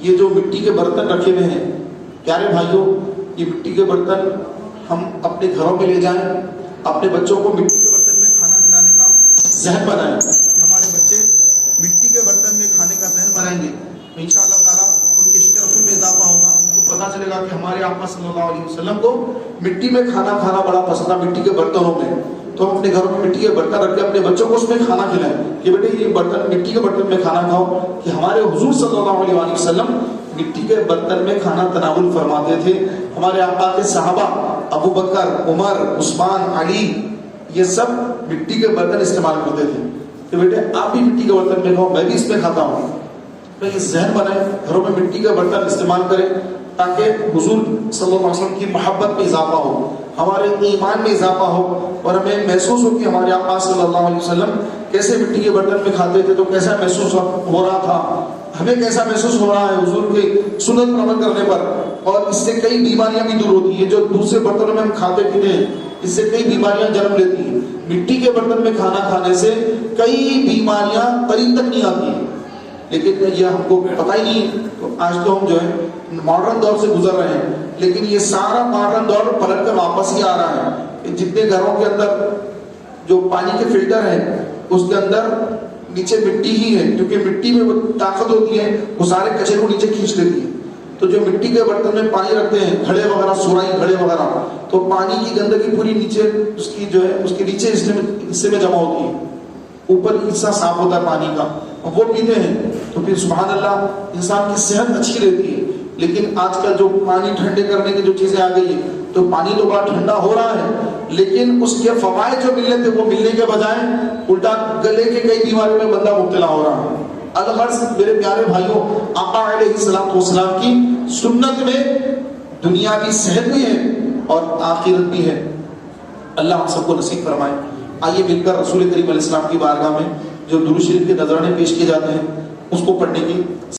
Speaker 1: یہ جو مٹی کے برتن رکھے ہوئے ہیں، پیارے بھائیوں، یہ مٹی کے برتن ہم اپنے گھروں میں لے جائیں، اپنے بچوں کو مٹی کے برتن میں کھانا کھلانے کا ذہن بنائیں کہ ہمارے بچے مٹی کے برتن میں کھانے کا ذہن بنائیں گے تو انشاءاللہ تعالیٰ ان کے عشق رسول میں اضافہ ہوگا. ان کو پتہ چلے گا کہ ہمارے آقا صلی اللہ علیہ وسلم کو مٹی میں کھانا کھانا بڑا پسند ہے، مٹی کے برتنوں میں. تو ہم اپنے گھروں میں مٹی کے برتن رکھ کے اپنے بچوں کو اس میں کھانا کھلائیں کہ بیٹے یہ برتن، مٹی کے برتن میں کھانا کھاؤ، کہ ہمارے حضور صلی اللہ علیہ وسلم مٹی کے برتن میں کھانا تناول فرماتے تھے. ہمارے آقا کے صحابہ ابو بکر، عمر، عثمان، علی، یہ سب مٹی کے برتن استعمال کرتے تھے کہ بیٹے آپ بھی مٹی کے برتن میں کھاؤ، میں بھی اس میں کھاتا ہوں. تو یہ ذہن بنائیں، گھروں میں مٹی کے برتن استعمال کریں تاکہ حضور صلی اللہ علیہ وسلم کی محبت میں اضافہ ہو، ہمارے ایمان میں اضافہ ہو، اور ہمیں محسوس ہو کہ ہمارے آقا صلی اللہ علیہ وسلم کیسے مٹی کے برتن میں کھاتے تھے، تو کیسا محسوس ہو رہا تھا، ہمیں کیسا محسوس ہو رہا ہے حضور کے سنت پر عمل کرنے پر. اور اس سے کئی بیماریاں بھی دور ہوتی ہیں. جو دوسرے برتنوں میں ہم کھاتے پیتے ہیں، اس سے کئی بیماریاں جنم لیتی ہیں. مٹی کے برتن میں کھانا کھانے سے کئی بیماریاں قریب تک نہیں آتی ہیں، لیکن یہ ہم کو پتہ ہی نہیں. تو آج تو ہم جو ہے ماڈرن دور سے گزر رہے ہیں، لیکن یہ سارا ماڈرن دور پلٹ کر واپس ہی آ رہا ہے کہ جتنے گھروں کے اندر جو پانی کے فلٹر ہیں اس کے اندر نیچے مٹی ہی ہے، کیونکہ مٹی میں وہ طاقت ہوتی ہے، وہ سارے کچرے کو نیچے کھینچ لیتی ہے. تو جو مٹی کے برتن میں پانی رکھتے ہیں، گھڑے وغیرہ، سورائی گھڑے وغیرہ، تو پانی کی گندگی پوری نیچے اس کی جو ہے اس کے نیچے حصے میں جمع ہوتی ہے، اوپر حصہ صاف ہوتا ہے پانی کا، وہ پیتے ہیں تو پھر سبحان اللہ انسان کی صحت اچھی رہتی ہے. لیکن آج کل جو پانی ٹھنڈے کرنے کی جو چیزیں آ گئی ہیں، تو پانی تو بڑا ٹھنڈا ہو رہا ہے، لیکن اس کے فوائد جو ملنے تھے وہ ملنے کے بجائے الٹا گلے کے کئی بیماریوں میں بندہ مبتلا ہو رہا ہے. الغرض میرے پیارے بھائیوں، آقا علیہ الصلوۃ والسلام کی سنت میں دنیا کی صحت بھی ہے اور آخرت بھی ہے. اللہ ہم سب کو نصیب فرمائے. آئیے مل کر رسول کریم علیہ السلام کی بارگاہ میں جو درود شریف کے نذرانے پیش کیے جاتے ہیں اس کو پڑھنے کی